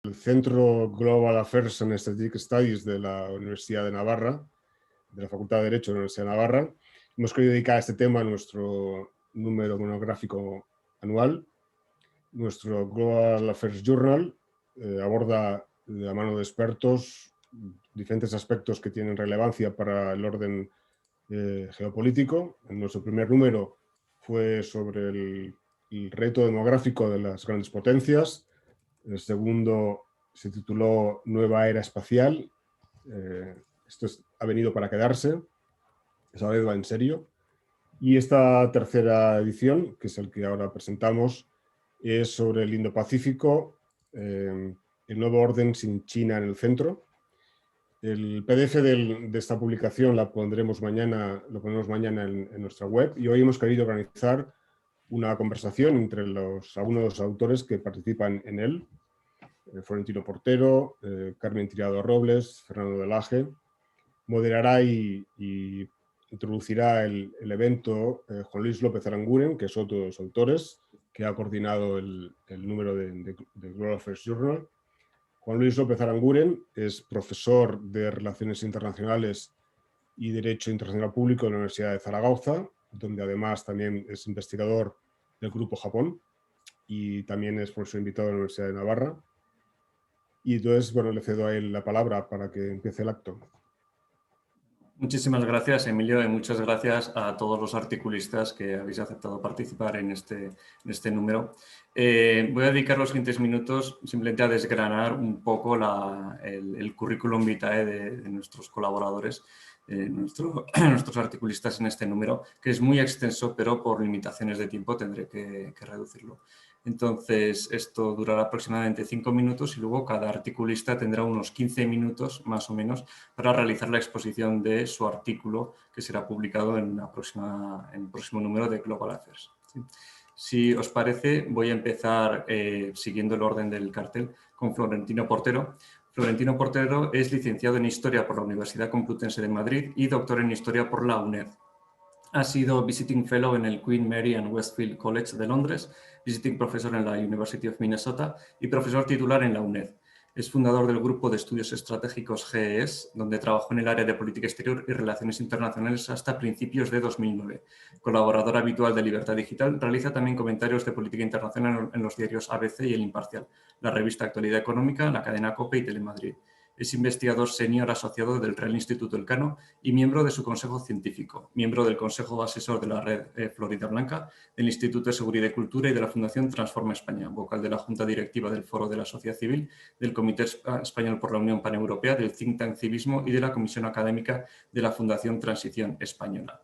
El Centro Global Affairs and Strategic Studies de la Universidad de Navarra, de la Facultad de Derecho de la Universidad de Navarra. Hemos querido dedicar a este tema nuestro número monográfico anual. Nuestro Global Affairs Journal aborda de la mano de expertos diferentes aspectos que tienen relevancia para el orden geopolítico. En nuestro primer número fue sobre el reto demográfico de las grandes potencias. El segundo se tituló Nueva Era Espacial. Esto ha venido para quedarse. Esa vez va en serio. Y esta tercera edición, que es el que ahora presentamos, es sobre el Indo-Pacífico, el nuevo orden sin China en el centro. El PDF de esta publicación lo pondremos mañana en nuestra web, y hoy hemos querido organizar una conversación entre algunos de los autores que participan en él. Florentino Portero, Carmen Tirado Robles, Fernando Delaje. Moderará y introducirá el evento Juan Luis López Aranguren, que es otro de los autores que ha coordinado el número de Global Affairs Journal. Juan Luis López Aranguren es profesor de Relaciones Internacionales y Derecho Internacional Público de la Universidad de Zaragoza, donde además también es investigador del Grupo Japón y también es profesor invitado de la Universidad de Navarra. Y entonces, bueno, le cedo a él la palabra para que empiece el acto. Muchísimas gracias, Emilio, y muchas gracias a todos los articulistas que habéis aceptado participar en este número. Voy a dedicar los siguientes minutos simplemente a desgranar un poco el currículum vitae de nuestros colaboradores, nuestros articulistas en este número, que es muy extenso, pero por limitaciones de tiempo tendré que reducirlo. Entonces, esto durará aproximadamente 5 minutos y luego cada articulista tendrá unos 15 minutos, más o menos, para realizar la exposición de su artículo que será publicado en el próximo número de Global Affairs. ¿Sí? Si os parece, voy a empezar siguiendo el orden del cartel con Florentino Portero. Florentino Portero es licenciado en Historia por la Universidad Complutense de Madrid y doctor en Historia por la UNED. Ha sido Visiting Fellow en el Queen Mary and Westfield College de Londres, Visiting Professor en la University of Minnesota y profesor titular en la UNED. Es fundador del Grupo de Estudios Estratégicos GES, donde trabajó en el área de Política Exterior y Relaciones Internacionales hasta principios de 2009. Colaborador habitual de Libertad Digital, realiza también comentarios de política internacional en los diarios ABC y El Imparcial, la revista Actualidad Económica, la cadena COPE y Telemadrid. Es investigador senior asociado del Real Instituto Elcano y miembro de su consejo científico, miembro del Consejo Asesor de la Red Florida Blanca, del Instituto de Seguridad y Cultura y de la Fundación Transforma España, vocal de la Junta Directiva del Foro de la Sociedad Civil, del Comité Español por la Unión Paneuropea, del Think Tank Civismo y de la Comisión Académica de la Fundación Transición Española.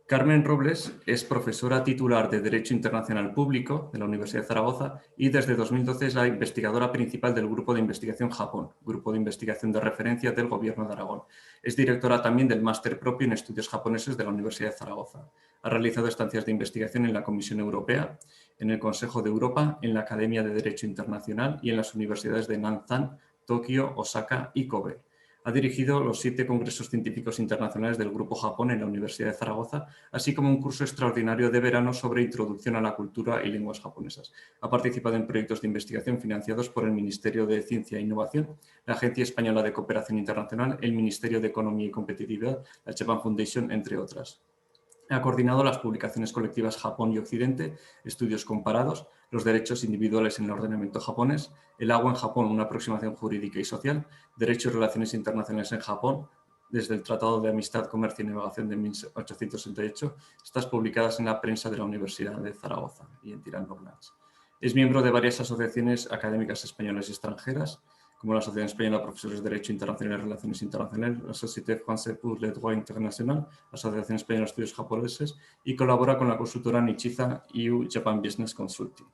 Carmen Robles es profesora titular de Derecho Internacional Público de la Universidad de Zaragoza y desde 2012 es la investigadora principal del Grupo de Investigación Japón, grupo de investigación de referencia del Gobierno de Aragón. Es directora también del máster propio en estudios japoneses de la Universidad de Zaragoza. Ha realizado estancias de investigación en la Comisión Europea, en el Consejo de Europa, en la Academia de Derecho Internacional y en las universidades de Nanzan, Tokio, Osaka y Kobe. Ha dirigido los 7 congresos científicos internacionales del Grupo Japón en la Universidad de Zaragoza, así como un curso extraordinario de verano sobre introducción a la cultura y lenguas japonesas. Ha participado en proyectos de investigación financiados por el Ministerio de Ciencia e Innovación, la Agencia Española de Cooperación Internacional, el Ministerio de Economía y Competitividad, la Japan Foundation, entre otras. Ha coordinado las publicaciones colectivas Japón y Occidente, estudios comparados, los derechos individuales en el ordenamiento japonés, el agua en Japón, una aproximación jurídica y social, derechos y relaciones internacionales en Japón, desde el Tratado de Amistad, Comercio y Navegación de 1868, estas publicadas en la prensa de la Universidad de Zaragoza y en Tirán Lornats. Es miembro de varias asociaciones académicas españolas y extranjeras, como la Asociación Española de Profesores de Derecho Internacional y Relaciones Internacionales, la Société Française pour le Droit International, la Asociación Española de Estudios Japoneses, y colabora con la consultora Nichiza EU Japan Business Consulting.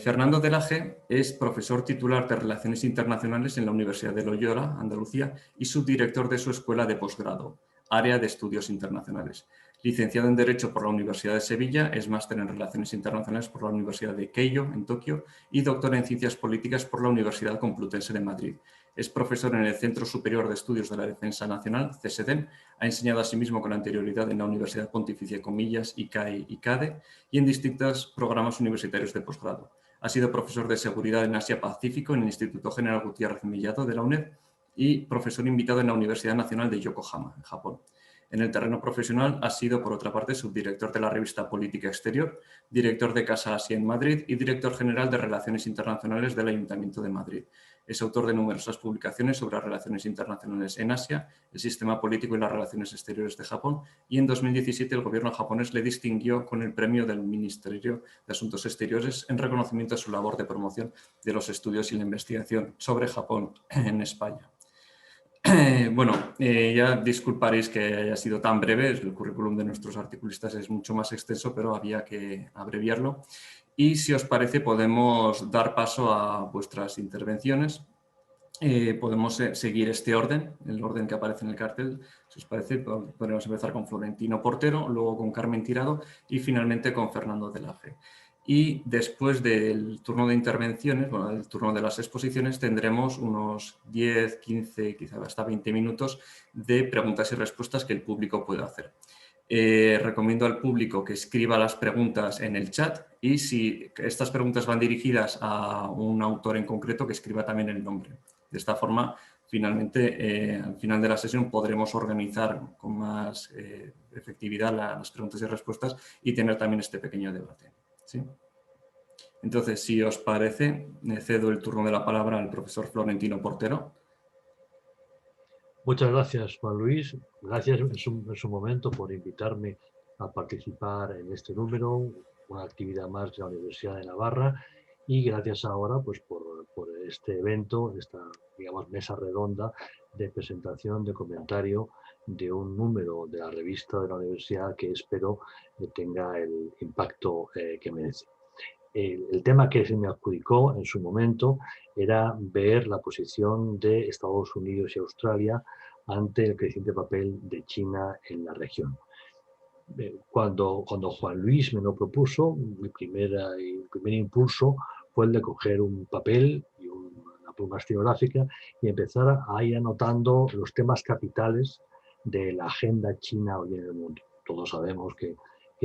Fernando Delaje es profesor titular de Relaciones Internacionales en la Universidad de Loyola, Andalucía, y subdirector de su escuela de posgrado, Área de Estudios Internacionales. Licenciado en Derecho por la Universidad de Sevilla, es máster en Relaciones Internacionales por la Universidad de Keio, en Tokio, y doctor en Ciencias Políticas por la Universidad Complutense de Madrid. Es profesor en el Centro Superior de Estudios de la Defensa Nacional, CSDEN, ha enseñado asimismo con anterioridad en la Universidad Pontificia Comillas, ICAE y CADE, y en distintos programas universitarios de posgrado. Ha sido profesor de Seguridad en Asia-Pacífico en el Instituto General Gutiérrez Mellado de la UNED y profesor invitado en la Universidad Nacional de Yokohama, en Japón. En el terreno profesional ha sido, por otra parte, subdirector de la revista Política Exterior, director de Casa Asia en Madrid y director general de Relaciones Internacionales del Ayuntamiento de Madrid. Es autor de numerosas publicaciones sobre las relaciones internacionales en Asia, el sistema político y las relaciones exteriores de Japón, y en 2017 el gobierno japonés le distinguió con el premio del Ministerio de Asuntos Exteriores en reconocimiento a su labor de promoción de los estudios y la investigación sobre Japón en España. Bueno, ya disculparéis que haya sido tan breve, el currículum de nuestros articulistas es mucho más extenso, pero había que abreviarlo. Y si os parece, podemos dar paso a vuestras intervenciones. Podemos seguir este orden, el orden que aparece en el cartel. Si os parece, podemos empezar con Florentino Portero, luego con Carmen Tirado y finalmente con Fernando de la Fe. Y después del turno de intervenciones, bueno, el turno de las exposiciones, tendremos unos 10, 15, quizá hasta 20 minutos de preguntas y respuestas que el público pueda hacer. Recomiendo al público que escriba las preguntas en el chat y si estas preguntas van dirigidas a un autor en concreto, que escriba también el nombre. De esta forma, finalmente, al final de la sesión podremos organizar con más efectividad las preguntas y respuestas y tener también este pequeño debate. ¿Sí? Entonces, si os parece, cedo el turno de la palabra al profesor Florentino Portero. Muchas gracias, Juan Luis. Gracias en su momento por invitarme a participar en este número, una actividad más de la Universidad de Navarra, y gracias ahora pues, por este evento, esta digamos, mesa redonda de presentación, de comentario de un número de la revista de la universidad que espero que tenga el impacto que merece. El tema que se me adjudicó en su momento era ver la posición de Estados Unidos y Australia ante el creciente papel de China en la región. Cuando Juan Luis me lo propuso, mi primer impulso fue el de coger un papel y una pluma estilográfica y empezar a ir anotando los temas capitales de la agenda china hoy en el mundo. Todos sabemos que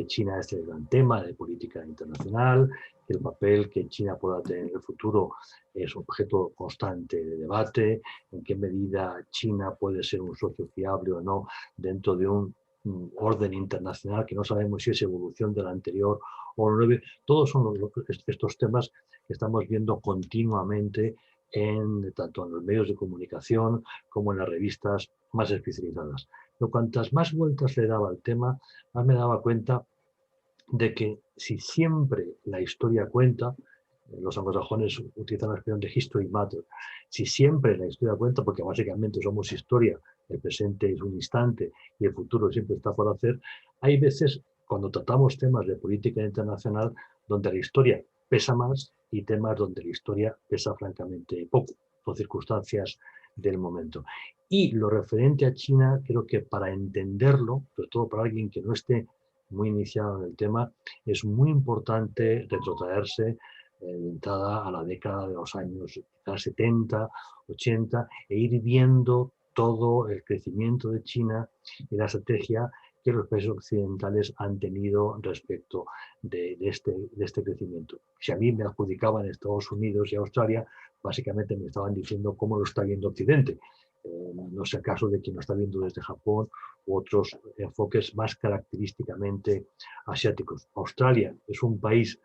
China es el gran tema de política internacional, que el papel que China pueda tener en el futuro es objeto constante de debate, en qué medida China puede ser un socio fiable o no dentro de un orden internacional que no sabemos si es evolución del anterior o nueve. Todos son estos temas que estamos viendo continuamente tanto en los medios de comunicación como en las revistas más especializadas. Pero cuantas más vueltas le daba al tema, más me daba cuenta de que si siempre la historia cuenta, los anglosajones utilizan la expresión de history matter, si siempre la historia cuenta, porque básicamente somos historia, el presente es un instante y el futuro siempre está por hacer, hay veces cuando tratamos temas de política internacional donde la historia pesa más y temas donde la historia pesa francamente poco, por circunstancias del momento. Y lo referente a China, creo que para entenderlo, sobre todo para alguien que no esté muy iniciado en el tema, es muy importante retrotraerse de entrada a la década de los años 70, 80 e ir viendo todo el crecimiento de China y la estrategia que los países occidentales han tenido respecto de este crecimiento. Si a mí me adjudicaban Estados Unidos y Australia, básicamente me estaban diciendo cómo lo está viendo Occidente. No es el caso de quien lo está viendo desde Japón u otros enfoques más característicamente asiáticos. Australia es un país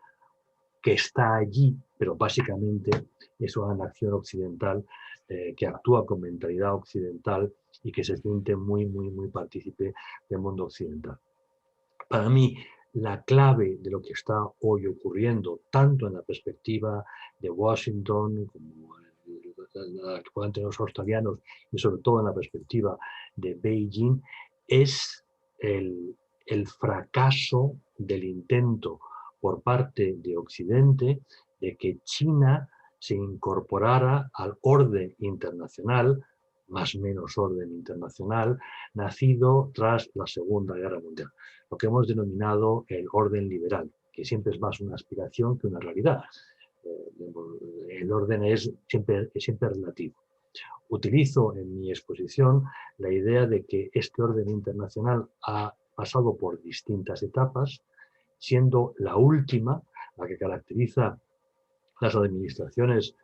que está allí, pero básicamente es una nación occidental que actúa con mentalidad occidental y que se siente muy, muy, muy partícipe del mundo occidental. Para mí, la clave de lo que está hoy ocurriendo, tanto en la perspectiva de Washington como la que puedan tener los australianos y sobre todo en la perspectiva de Beijing, es el fracaso del intento por parte de Occidente de que China se incorporara al orden internacional, más o menos orden internacional, nacido tras la Segunda Guerra Mundial, lo que hemos denominado el orden liberal, que siempre es más una aspiración que una realidad. El orden es siempre relativo. Utilizo en mi exposición la idea de que este orden internacional ha pasado por distintas etapas, siendo la última, la que caracteriza las administraciones,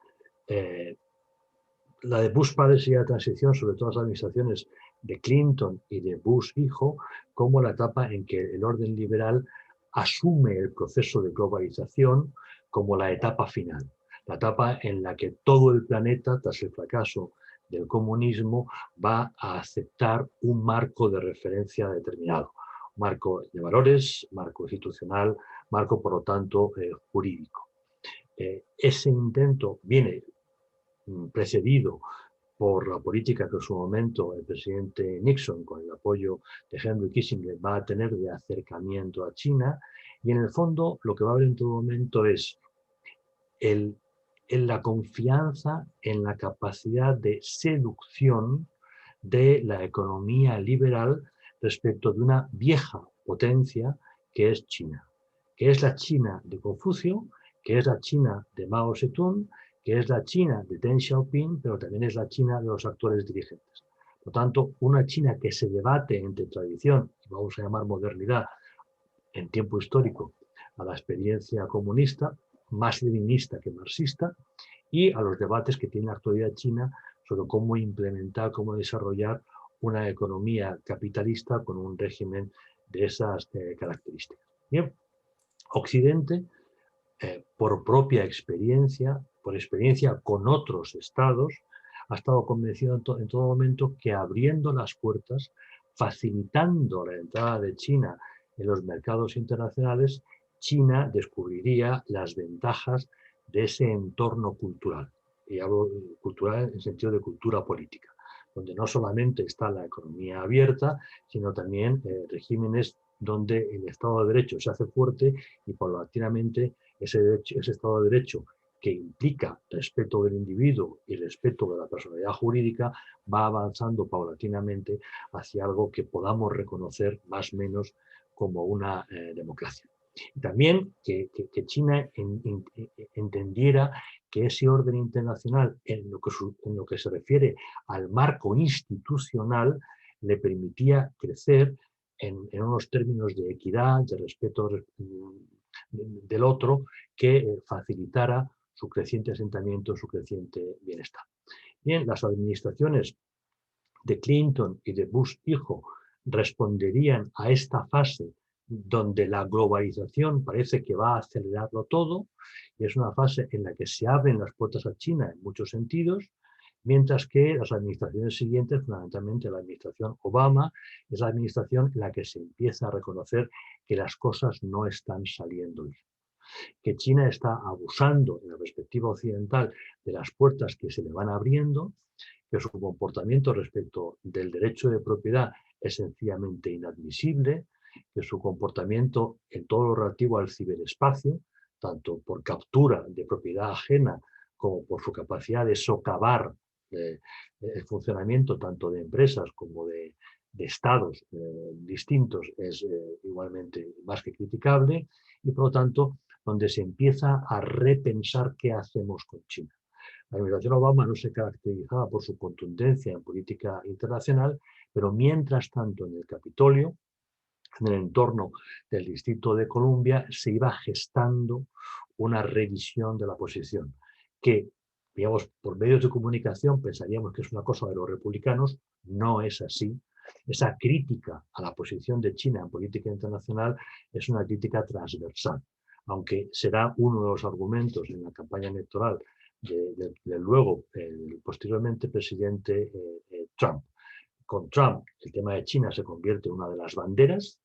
la de Bush padre sería la transición, sobre todo las administraciones de Clinton y de Bush hijo, como la etapa en que el orden liberal asume el proceso de globalización como la etapa final, la etapa en la que todo el planeta, tras el fracaso del comunismo, va a aceptar un marco de referencia determinado, marco de valores, marco institucional, marco, por lo tanto, jurídico. Ese intento viene precedido por la política que en su momento el presidente Nixon, con el apoyo de Henry Kissinger, va a tener de acercamiento a China, y en el fondo lo que va a haber en todo momento es la confianza en la capacidad de seducción de la economía liberal respecto de una vieja potencia que es China, que es la China de Confucio, que es la China de Mao Zedong, que es la China de Deng Xiaoping, pero también es la China de los actuales dirigentes. Por tanto, una China que se debate entre tradición, vamos a llamar modernidad, en tiempo histórico, a la experiencia comunista, más leninista que marxista, y a los debates que tiene la actualidad china sobre cómo implementar, cómo desarrollar una economía capitalista con un régimen de esas características. Bien, Occidente, por propia experiencia, por experiencia con otros estados, ha estado convencido en todo momento que abriendo las puertas, facilitando la entrada de China en los mercados internacionales, China descubriría las ventajas de ese entorno cultural. Y hablo cultural en el sentido de cultura política, donde no solamente está la economía abierta, sino también regímenes donde el Estado de Derecho se hace fuerte y paulatinamente ese Estado de Derecho, que implica respeto del individuo y respeto de la personalidad jurídica, va avanzando paulatinamente hacia algo que podamos reconocer más o menos como una democracia. Y también que China entendiera que ese orden internacional, en lo que se refiere al marco institucional, le permitía crecer en unos términos de equidad, de respeto del otro, que facilitara su creciente asentamiento, su creciente bienestar. Bien, las administraciones de Clinton y de Bush hijo responderían a esta fase donde la globalización parece que va a acelerarlo todo, y es una fase en la que se abren las puertas a China en muchos sentidos, mientras que las administraciones siguientes, fundamentalmente la administración Obama, es la administración en la que se empieza a reconocer que las cosas no están saliendo bien, que China está abusando en la perspectiva occidental de las puertas que se le van abriendo, que su comportamiento respecto del derecho de propiedad es sencillamente inadmisible, que su comportamiento en todo lo relativo al ciberespacio, tanto por captura de propiedad ajena como por su capacidad de socavar el funcionamiento tanto de empresas como de estados distintos, es igualmente más que criticable, y por lo tanto donde se empieza a repensar qué hacemos con China. La administración Obama no se caracterizaba por su contundencia en política internacional, pero mientras tanto en el Capitolio, en el entorno del Distrito de Columbia, se iba gestando una revisión de la posición que, digamos, por medios de comunicación pensaríamos que es una cosa de los republicanos, no es así. Esa crítica a la posición de China en política internacional es una crítica transversal, aunque será uno de los argumentos en la campaña electoral del luego, posteriormente presidente Trump. Con Trump, el tema de China se convierte en una de las banderas,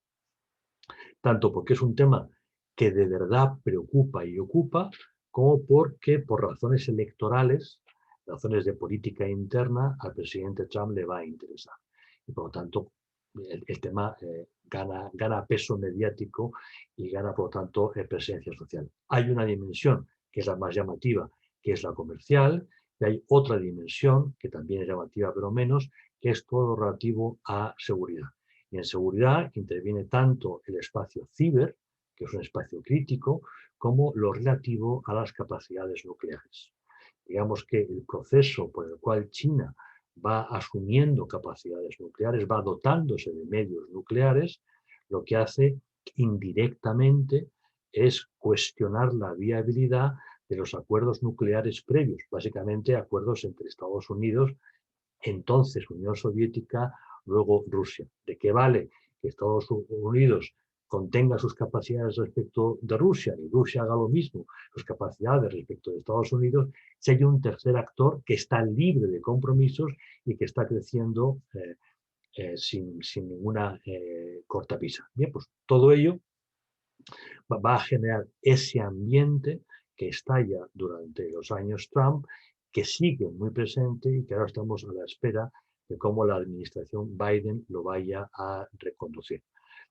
tanto porque es un tema que de verdad preocupa y ocupa, como porque por razones electorales, razones de política interna, al presidente Trump le va a interesar. Y por lo tanto, el tema gana peso mediático y gana, por lo tanto, presencia social. Hay una dimensión que es la más llamativa, que es la comercial, y hay otra dimensión que también es llamativa, pero menos, que es todo lo relativo a seguridad. Y en seguridad interviene tanto el espacio ciber, que es un espacio crítico, como lo relativo a las capacidades nucleares. Digamos que el proceso por el cual China va asumiendo capacidades nucleares, va dotándose de medios nucleares, lo que hace indirectamente es cuestionar la viabilidad de los acuerdos nucleares previos, básicamente acuerdos entre Estados Unidos, entonces Unión Soviética, luego Rusia. ¿De qué vale que Estados Unidos contenga sus capacidades respecto de Rusia y Rusia haga lo mismo, sus capacidades respecto de Estados Unidos, si hay un tercer actor que está libre de compromisos y que está creciendo sin ninguna cortapisa? Bien, pues todo ello va a generar ese ambiente que estalla durante los años Trump, que sigue muy presente y que ahora estamos a la espera de cómo la administración Biden lo vaya a reconducir.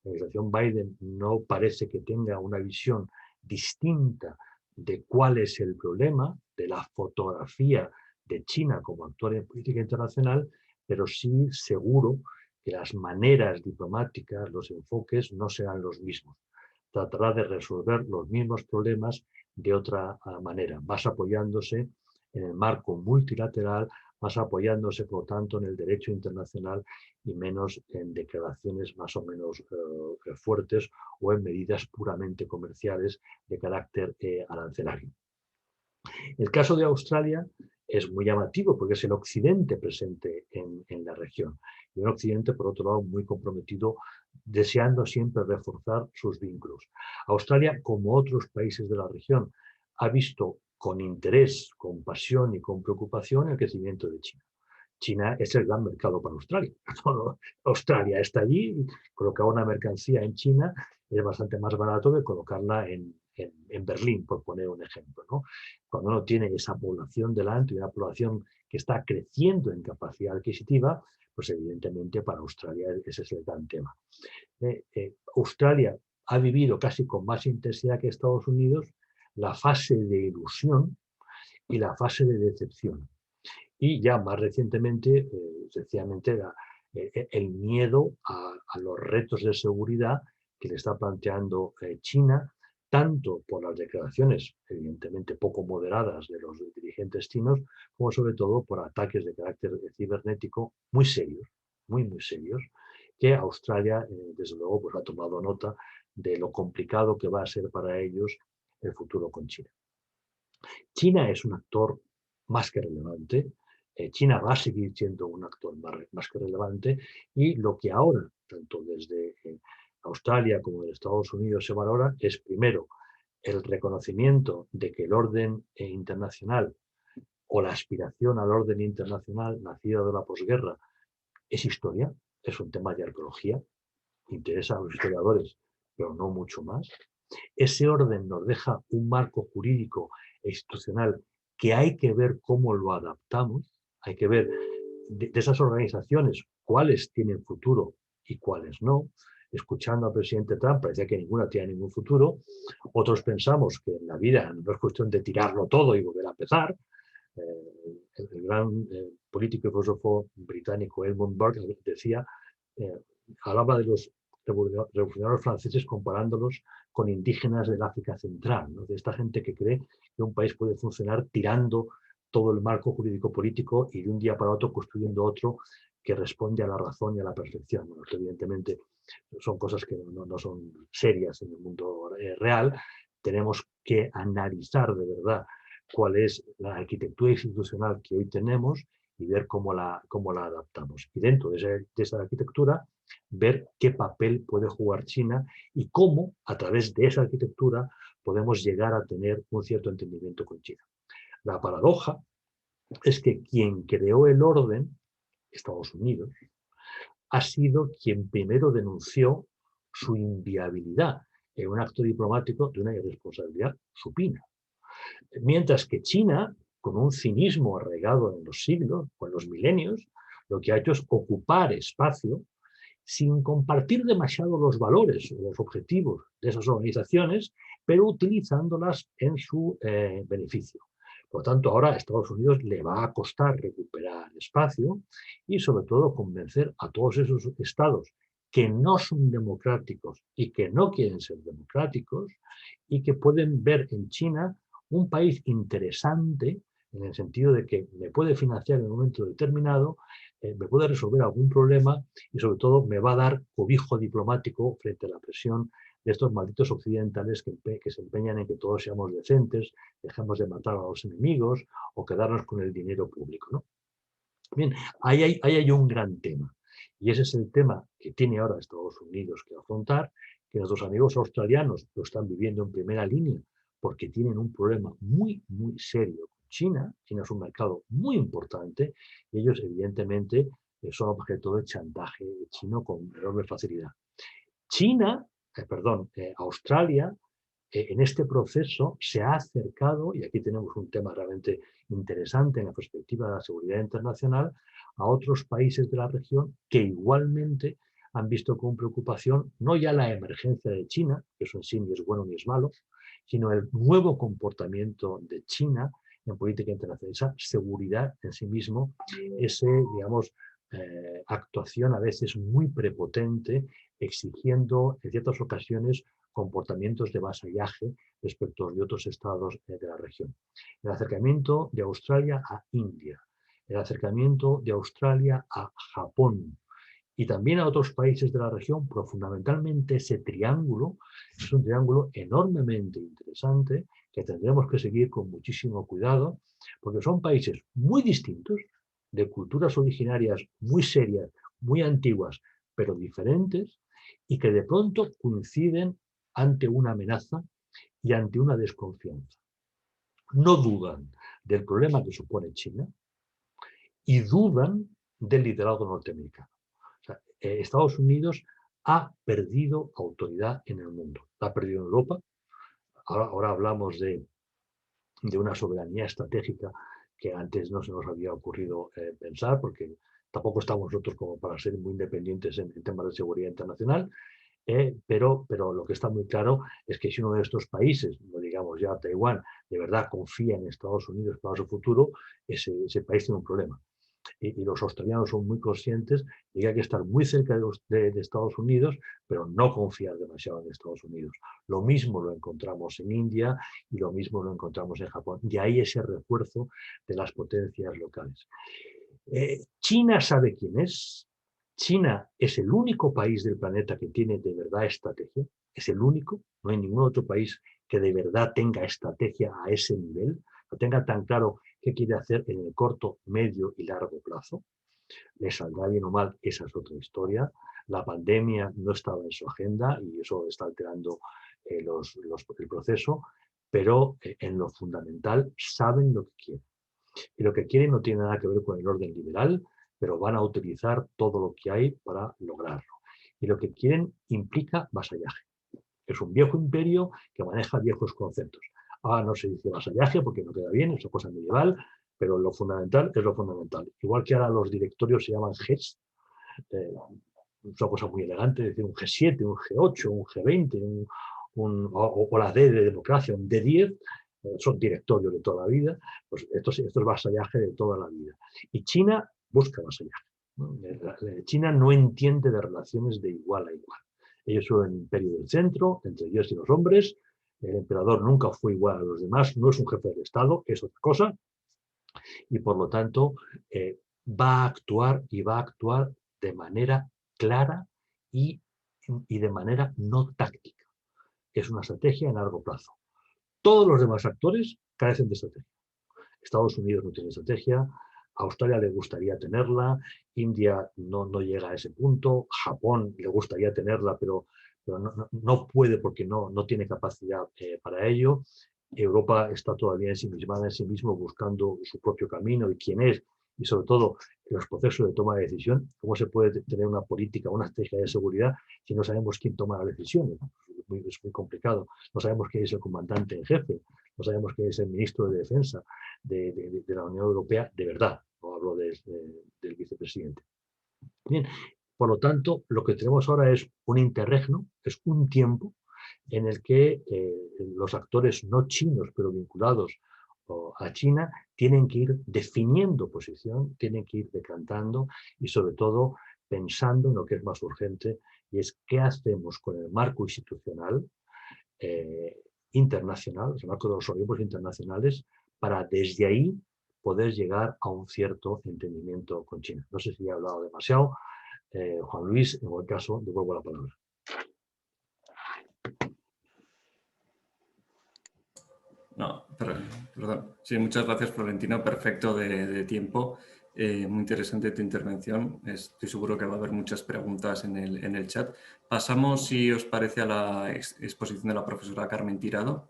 La administración Biden no parece que tenga una visión distinta de cuál es el problema, de la fotografía de China como actor en política internacional, pero sí seguro que las maneras diplomáticas, los enfoques no serán los mismos. Tratará de resolver los mismos problemas de otra manera, más apoyándose en el marco multilateral, más apoyándose, por lo tanto, en el derecho internacional y menos en declaraciones más o menos fuertes o en medidas puramente comerciales de carácter arancelario. El caso de Australia es muy llamativo porque es el occidente presente en la región y un occidente, por otro lado, muy comprometido, deseando siempre reforzar sus vínculos. Australia, como otros países de la región, ha visto con interés, con pasión y con preocupación el crecimiento de China. China es el gran mercado para Australia. Australia está allí, colocar una mercancía en China es bastante más barato que colocarla en Berlín, por poner un ejemplo, ¿no? Cuando uno tiene esa población delante, una población que está creciendo en capacidad adquisitiva, pues evidentemente para Australia ese es el gran tema. Australia ha vivido casi con más intensidad que Estados Unidos la fase de ilusión y la fase de decepción. Y ya más recientemente, sencillamente, el miedo a los retos de seguridad que le está planteando China, tanto por las declaraciones, evidentemente poco moderadas, de los dirigentes chinos, como sobre todo por ataques de carácter cibernético muy serios, muy serios, que Australia, desde luego, pues ha tomado nota de lo complicado que va a ser para ellos el futuro con China. China es un actor más que relevante. China va a seguir siendo un actor más que relevante y lo que ahora, tanto desde Australia como de Estados Unidos, se valora es, primero, el reconocimiento de que el orden internacional o la aspiración al orden internacional nacido de la posguerra es historia, es un tema de arqueología, interesa a los historiadores, pero no mucho más. Ese orden nos deja un marco jurídico e institucional que hay que ver cómo lo adaptamos, hay que ver de esas organizaciones cuáles tienen futuro y cuáles no. Escuchando al presidente Trump, parecía que ninguna tiene ningún futuro. Otros pensamos que en la vida no es cuestión de tirarlo todo y volver a empezar. El gran político y filósofo británico Edmund Burke decía, hablaba de los revolucionarios franceses comparándolos con indígenas del África Central, ¿no? De esta gente que cree que un país puede funcionar tirando todo el marco jurídico-político y de un día para otro construyendo otro que responde a la razón y a la perfección. Bueno, evidentemente son cosas que no son serias en el mundo real. Tenemos que analizar de verdad cuál es la arquitectura institucional que hoy tenemos y ver cómo la adaptamos. Y dentro de esa arquitectura, ver qué papel puede jugar China y cómo, a través de esa arquitectura, podemos llegar a tener un cierto entendimiento con China. La paradoja es que quien creó el orden, Estados Unidos, ha sido quien primero denunció su inviabilidad en un acto diplomático de una irresponsabilidad supina. Mientras que China, con un cinismo arraigado en los siglos o en los milenios, lo que ha hecho es ocupar espacio sin compartir demasiado los valores o los objetivos de esas organizaciones, pero utilizándolas en su beneficio. Por lo tanto, ahora a Estados Unidos le va a costar recuperar espacio y, sobre todo, convencer a todos esos estados que no son democráticos y que no quieren ser democráticos y que pueden ver en China un país interesante en el sentido de que me puede financiar en un momento determinado, me puede resolver algún problema y sobre todo me va a dar cobijo diplomático frente a la presión de estos malditos occidentales que se empeñan en que todos seamos decentes, dejemos de matar a los enemigos o quedarnos con el dinero público, ¿no? Bien, ahí hay un gran tema. Y ese es el tema que tiene ahora Estados Unidos que afrontar, que nuestros amigos australianos lo están viviendo en primera línea porque tienen un problema muy, muy serio con China. China es un mercado muy importante y ellos, evidentemente, son objeto de chantaje chino con enorme facilidad. Australia, en este proceso se ha acercado, y aquí tenemos un tema realmente interesante en la perspectiva de la seguridad internacional, a otros países de la región que igualmente han visto con preocupación no ya la emergencia de China, que eso en sí ni es bueno ni es malo, sino el nuevo comportamiento de China en política internacional, esa seguridad en sí mismo, ese, digamos, actuación a veces muy prepotente, exigiendo en ciertas ocasiones comportamientos de vasallaje respecto de otros estados de la región. El acercamiento de Australia a India, el acercamiento de Australia a Japón y también a otros países de la región, pero fundamentalmente ese triángulo es un triángulo enormemente interesante que tendremos que seguir con muchísimo cuidado, porque son países muy distintos, de culturas originarias muy serias, muy antiguas, pero diferentes, y que de pronto coinciden ante una amenaza y ante una desconfianza. No dudan del problema que supone China y dudan del liderazgo norteamericano. O sea, Estados Unidos ha perdido autoridad en el mundo. La ha perdido en Europa. Ahora hablamos de una soberanía estratégica que antes no se nos había ocurrido pensar, porque tampoco estamos nosotros como para ser muy independientes en temas de seguridad internacional. Pero lo que está muy claro es que si uno de estos países, no digamos ya Taiwán, de verdad confía en Estados Unidos para su futuro, ese país tiene un problema. Y los australianos son muy conscientes de que hay que estar muy cerca de Estados Unidos, pero no confiar demasiado en Estados Unidos. Lo mismo lo encontramos en India y lo mismo lo encontramos en Japón. De ahí ese refuerzo de las potencias locales. China sabe quién es. China es el único país del planeta que tiene de verdad estrategia. Es el único. No hay ningún otro país que de verdad tenga estrategia a ese nivel, que tenga tan claro qué quiere hacer en el corto, medio y largo plazo. Le saldrá bien o mal, esa es otra historia. La pandemia no estaba en su agenda y eso está alterando el proceso, pero en lo fundamental saben lo que quieren. Y lo que quieren no tiene nada que ver con el orden liberal, pero van a utilizar todo lo que hay para lograrlo. Y lo que quieren implica vasallaje. Es un viejo imperio que maneja viejos conceptos. Ahora no se dice vasallaje porque no queda bien, es una cosa medieval, pero lo fundamental es lo fundamental. Igual que ahora los directorios se llaman Gs, es una cosa muy elegante, es decir, un G7, un G8, un G20, o la D de democracia, un D10, son directorios de toda la vida, pues esto es vasallaje de toda la vida. Y China busca vasallaje. China no entiende de relaciones de igual a igual. Ellos son el imperio del centro, entre Dios y los hombres. El emperador nunca fue igual a los demás, no es un jefe del Estado, es otra cosa. Y por lo tanto va a actuar de manera clara y de manera no táctica. Es una estrategia a largo plazo. Todos los demás actores carecen de estrategia. Estados Unidos no tiene estrategia, a Australia le gustaría tenerla, India no llega a ese punto, Japón le gustaría tenerla, pero no puede porque no tiene capacidad para ello. Europa está todavía ensimismada en sí mismo buscando su propio camino y quién es, y sobre todo los procesos de toma de decisión. ¿Cómo se puede tener una política, una estrategia de seguridad si no sabemos quién toma las decisiones? Es muy complicado. No sabemos quién es el comandante en jefe, no sabemos quién es el ministro de Defensa de la Unión Europea, de verdad, no hablo del vicepresidente. Bien, por lo tanto, lo que tenemos ahora es un interregno, es un tiempo en el que los actores no chinos, pero vinculados a China, tienen que ir definiendo posición, tienen que ir decantando y sobre todo pensando en lo que es más urgente y es qué hacemos con el marco institucional internacional, el marco de los organismos internacionales, para desde ahí poder llegar a un cierto entendimiento con China. No sé si he hablado demasiado. Juan Luis, en cualquier caso, devuelvo la palabra. Perdón. Sí, muchas gracias, Florentino. Perfecto de tiempo. Muy interesante tu intervención. Estoy seguro que va a haber muchas preguntas en el chat. Pasamos, si os parece, a la exposición de la profesora Carmen Tirado.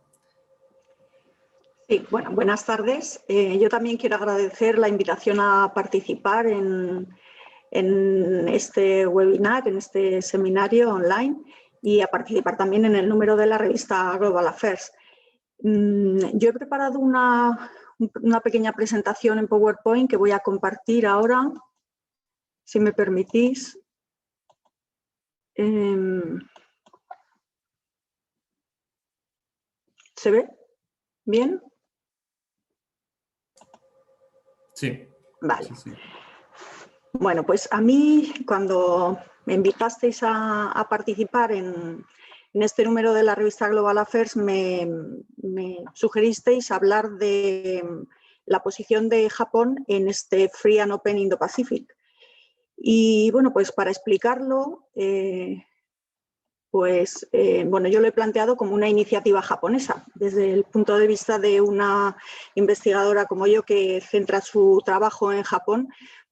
Sí, bueno, buenas tardes. Yo también quiero agradecer la invitación a participar en este webinar, en este seminario online y a participar también en el número de la revista Global Affairs. Yo he preparado una pequeña presentación en PowerPoint que voy a compartir ahora, si me permitís. ¿Se ve bien? Sí. Vale. Sí, sí. Bueno, pues a mí, cuando me invitasteis a participar en este número de la revista Global Affairs, me sugeristeis hablar de la posición de Japón en este Free and Open Indo-Pacific. Y bueno, pues para explicarlo, bueno, yo lo he planteado como una iniciativa japonesa, desde el punto de vista de una investigadora como yo que centra su trabajo en Japón,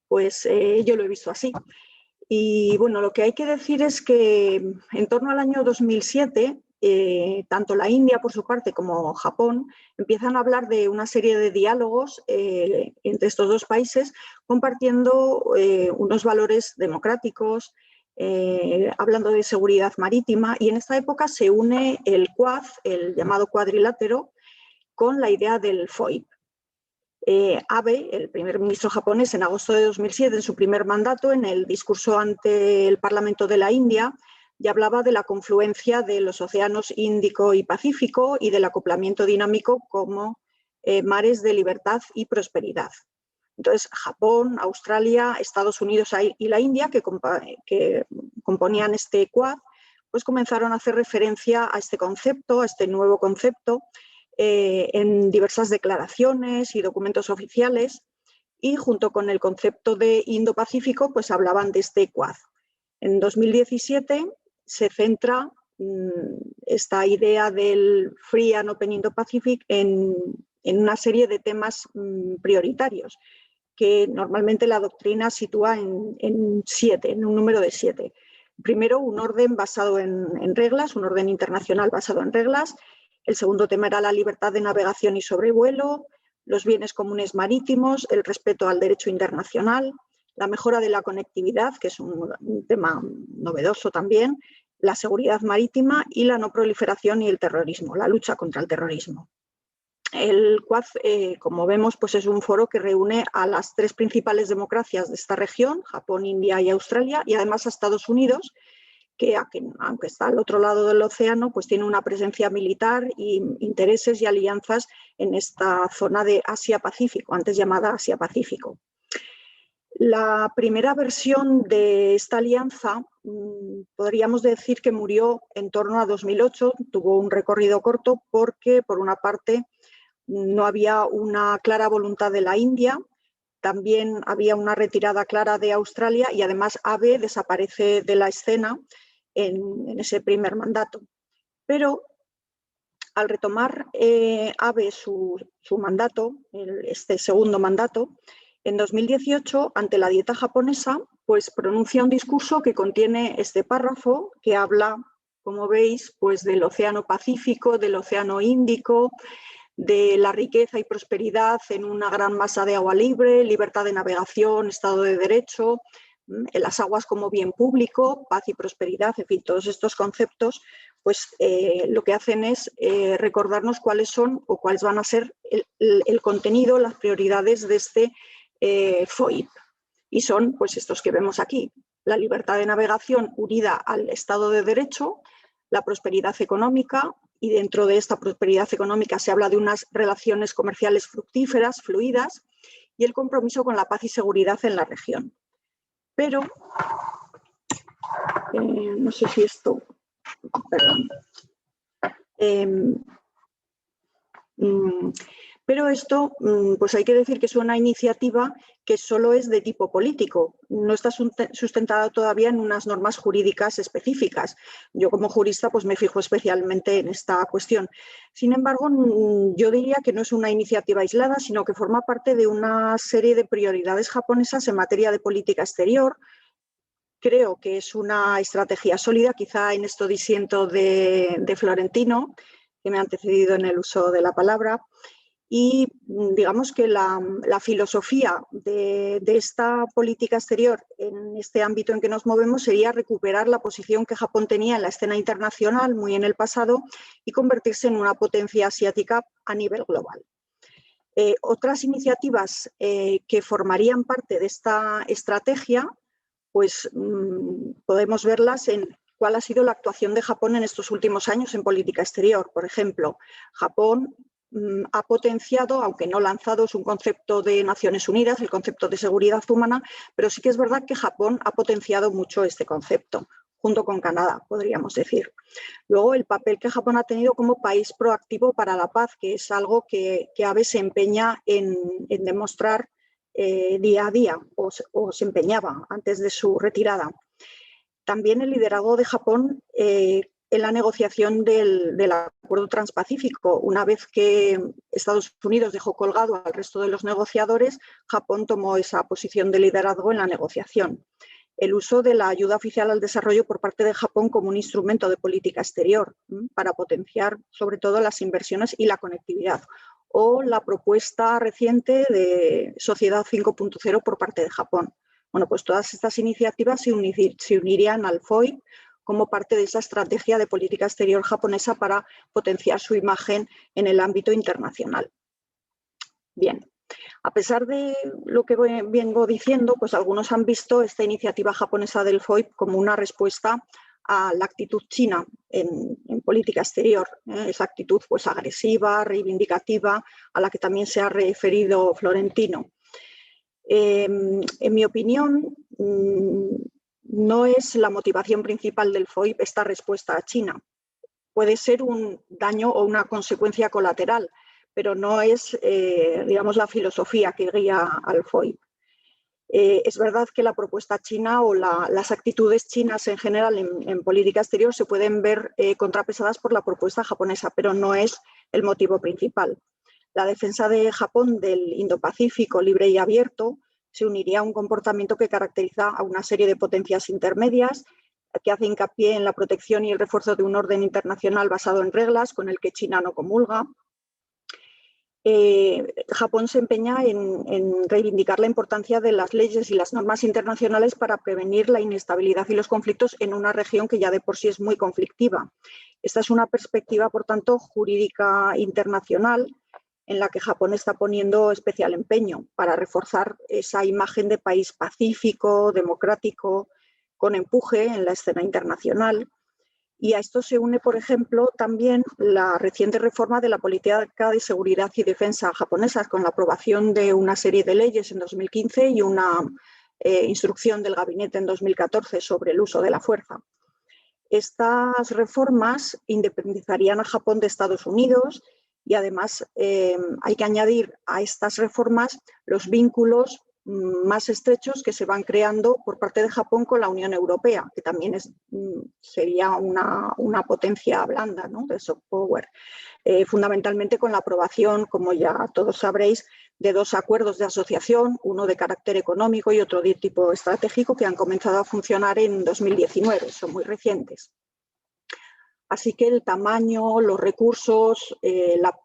pues yo lo he visto así. Y bueno, lo que hay que decir es que en torno al año 2007, tanto la India por su parte como Japón empiezan a hablar de una serie de diálogos entre estos dos países, compartiendo unos valores democráticos, hablando de seguridad marítima, y en esta época se une el Quad, el llamado cuadrilátero, con la idea del FOIP. Abe, el primer ministro japonés, en agosto de 2007, en su primer mandato, en el discurso ante el Parlamento de la India, ya hablaba de la confluencia de los océanos Índico y Pacífico y del acoplamiento dinámico como mares de libertad y prosperidad. Entonces, Japón, Australia, Estados Unidos y la India, que componían este Quad, pues comenzaron a hacer referencia a este concepto, a este nuevo concepto, en diversas declaraciones y documentos oficiales, y junto con el concepto de Indo-Pacífico, pues hablaban de este Quad. En 2017 se centra esta idea del Free and Open Indo-Pacific en una serie de temas prioritarios, que normalmente la doctrina sitúa en 7, en un número de 7. Primero, un orden basado en reglas, un orden internacional basado en reglas. El segundo tema era la libertad de navegación y sobrevuelo, los bienes comunes marítimos, el respeto al derecho internacional, la mejora de la conectividad, que es un tema novedoso también, la seguridad marítima y la no proliferación y el terrorismo, la lucha contra el terrorismo. El Quad, como vemos, pues es un foro que reúne a las 3 principales democracias de esta región, Japón, India y Australia, y además a Estados Unidos, que aunque está al otro lado del océano, pues tiene una presencia militar e intereses y alianzas en esta zona de Asia-Pacífico, antes llamada Asia-Pacífico. La primera versión de esta alianza podríamos decir que murió en torno a 2008, tuvo un recorrido corto porque, por una parte, no había una clara voluntad de la India, también había una retirada clara de Australia y además Abe desaparece de la escena en ese primer mandato. Pero al retomar Abe su mandato, este segundo mandato, en 2018, ante la dieta japonesa, pues pronuncia un discurso que contiene este párrafo que habla, como veis, pues del Océano Pacífico, del Océano Índico, de la riqueza y prosperidad en una gran masa de agua libre, libertad de navegación, Estado de Derecho, en las aguas como bien público, paz y prosperidad, en fin, todos estos conceptos, pues lo que hacen es recordarnos cuáles son o cuáles van a ser el contenido, las prioridades de este FOIP. Y son pues estos que vemos aquí: la libertad de navegación unida al Estado de Derecho, la prosperidad económica, y dentro de esta prosperidad económica se habla de unas relaciones comerciales fructíferas, fluidas, y el compromiso con la paz y seguridad en la región. Pero, no sé si esto, perdón. Pero esto, pues hay que decir que es una iniciativa que solo es de tipo político, no está sustentada todavía en unas normas jurídicas específicas. Yo como jurista pues me fijo especialmente en esta cuestión. Sin embargo, yo diría que no es una iniciativa aislada, sino que forma parte de una serie de prioridades japonesas en materia de política exterior. Creo que es una estrategia sólida, quizá en esto disiento de Florentino, que me ha antecedido en el uso de la palabra. Y digamos que la filosofía de esta política exterior en este ámbito en que nos movemos sería recuperar la posición que Japón tenía en la escena internacional muy en el pasado y convertirse en una potencia asiática a nivel global. Otras iniciativas que formarían parte de esta estrategia, pues podemos verlas en cuál ha sido la actuación de Japón en estos últimos años en política exterior. Por ejemplo, Japón ha potenciado, aunque no lanzado, es un concepto de Naciones Unidas, el concepto de seguridad humana, pero sí que es verdad que Japón ha potenciado mucho este concepto, junto con Canadá, podríamos decir. Luego, el papel que Japón ha tenido como país proactivo para la paz, que es algo que Abe se empeña en demostrar día a día, o se empeñaba antes de su retirada. También el liderazgo de Japón en la negociación del acuerdo transpacífico. Una vez que Estados Unidos dejó colgado al resto de los negociadores, Japón tomó esa posición de liderazgo en la negociación. El uso de la ayuda oficial al desarrollo por parte de Japón como un instrumento de política exterior para potenciar sobre todo las inversiones y la conectividad. O la propuesta reciente de Sociedad 5.0 por parte de Japón. Bueno, pues todas estas iniciativas se unirían al FOIP como parte de esa estrategia de política exterior japonesa para potenciar su imagen en el ámbito internacional. Bien, a pesar de lo que vengo diciendo, pues algunos han visto esta iniciativa japonesa del FOIP como una respuesta a la actitud china en política exterior, esa actitud pues agresiva, reivindicativa, a la que también se ha referido Florentino. En mi opinión, no es la motivación principal del FOIP esta respuesta a China. Puede ser un daño o una consecuencia colateral, pero no es, digamos, la filosofía que guía al FOIP. Es verdad que la propuesta china o las actitudes chinas en general en política exterior se pueden ver contrapesadas por la propuesta japonesa, pero no es el motivo principal. La defensa de Japón del Indo-Pacífico libre y abierto se uniría a un comportamiento que caracteriza a una serie de potencias intermedias, que hace hincapié en la protección y el refuerzo de un orden internacional basado en reglas con el que China no comulga. Japón se empeña en reivindicar la importancia de las leyes y las normas internacionales para prevenir la inestabilidad y los conflictos en una región que ya de por sí es muy conflictiva. Esta es una perspectiva, por tanto, jurídica internacional en la que Japón está poniendo especial empeño para reforzar esa imagen de país pacífico, democrático, con empuje en la escena internacional. Y a esto se une, por ejemplo, también la reciente reforma de la política de seguridad y defensa japonesa, con la aprobación de una serie de leyes en 2015 y una instrucción del gabinete en 2014 sobre el uso de la fuerza. Estas reformas independizarían a Japón de Estados Unidos y además hay que añadir a estas reformas los vínculos más estrechos que se van creando por parte de Japón con la Unión Europea, que también sería una potencia blanda, ¿no?, de soft power, fundamentalmente con la aprobación, como ya todos sabréis, de 2 acuerdos de asociación, uno de carácter económico y otro de tipo estratégico, que han comenzado a funcionar en 2019, son muy recientes. Así que el tamaño, los recursos, la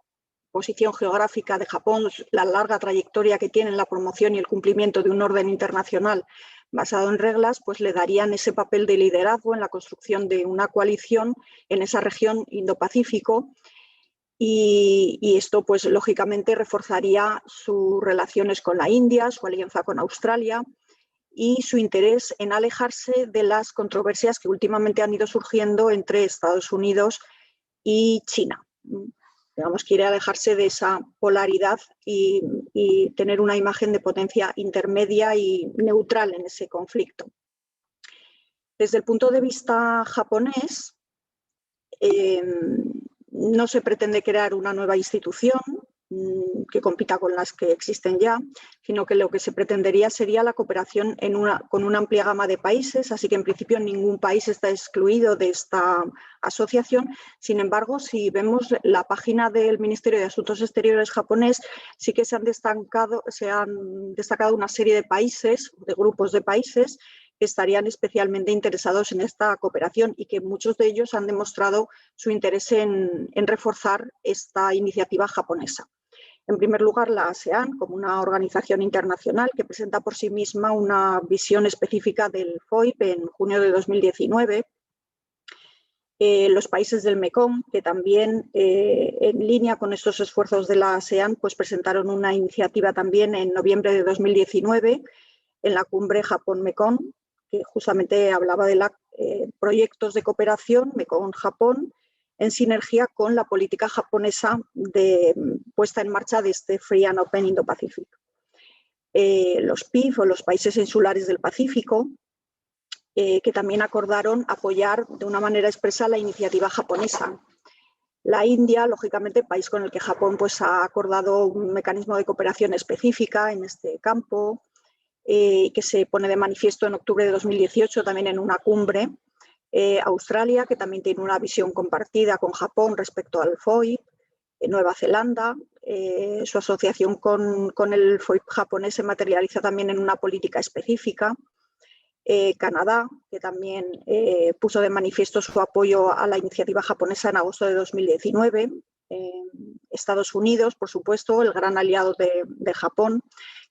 posición geográfica de Japón, la larga trayectoria que tiene en la promoción y el cumplimiento de un orden internacional basado en reglas, pues le darían ese papel de liderazgo en la construcción de una coalición en esa región Indo-Pacífico y esto pues lógicamente reforzaría sus relaciones con la India, su alianza con Australia y su interés en alejarse de las controversias que últimamente han ido surgiendo entre Estados Unidos y China. Digamos, quiere alejarse de esa polaridad y tener una imagen de potencia intermedia y neutral en ese conflicto. Desde el punto de vista japonés, no se pretende crear una nueva institución, que compita con las que existen ya, sino que lo que se pretendería sería la cooperación con una amplia gama de países, así que en principio ningún país está excluido de esta asociación. Sin embargo, si vemos la página del Ministerio de Asuntos Exteriores japonés, sí que se han destacado una serie de países, de grupos de países, que estarían especialmente interesados en esta cooperación y que muchos de ellos han demostrado su interés en reforzar esta iniciativa japonesa. En primer lugar, la ASEAN, como una organización internacional que presenta por sí misma una visión específica del FOIP en junio de 2019. Los países del Mekong, que también en línea con estos esfuerzos de la ASEAN, pues presentaron una iniciativa también en noviembre de 2019 en la cumbre Japón-Mekong, que justamente hablaba de proyectos de cooperación Mekong-Japón en sinergia con la política japonesa de puesta en marcha de este Free and Open Indo-Pacific. Los PIF, o los países insulares del Pacífico, que también acordaron apoyar de una manera expresa la iniciativa japonesa. La India, lógicamente, país con el que Japón pues, ha acordado un mecanismo de cooperación específica en este campo, que se pone de manifiesto en octubre de 2018 también en una cumbre. Australia, que también tiene una visión compartida con Japón respecto al FOIP. Nueva Zelanda, su asociación con el FOIP japonés se materializa también en una política específica. Canadá, que también puso de manifiesto su apoyo a la iniciativa japonesa en agosto de 2019. Estados Unidos, por supuesto, el gran aliado de Japón,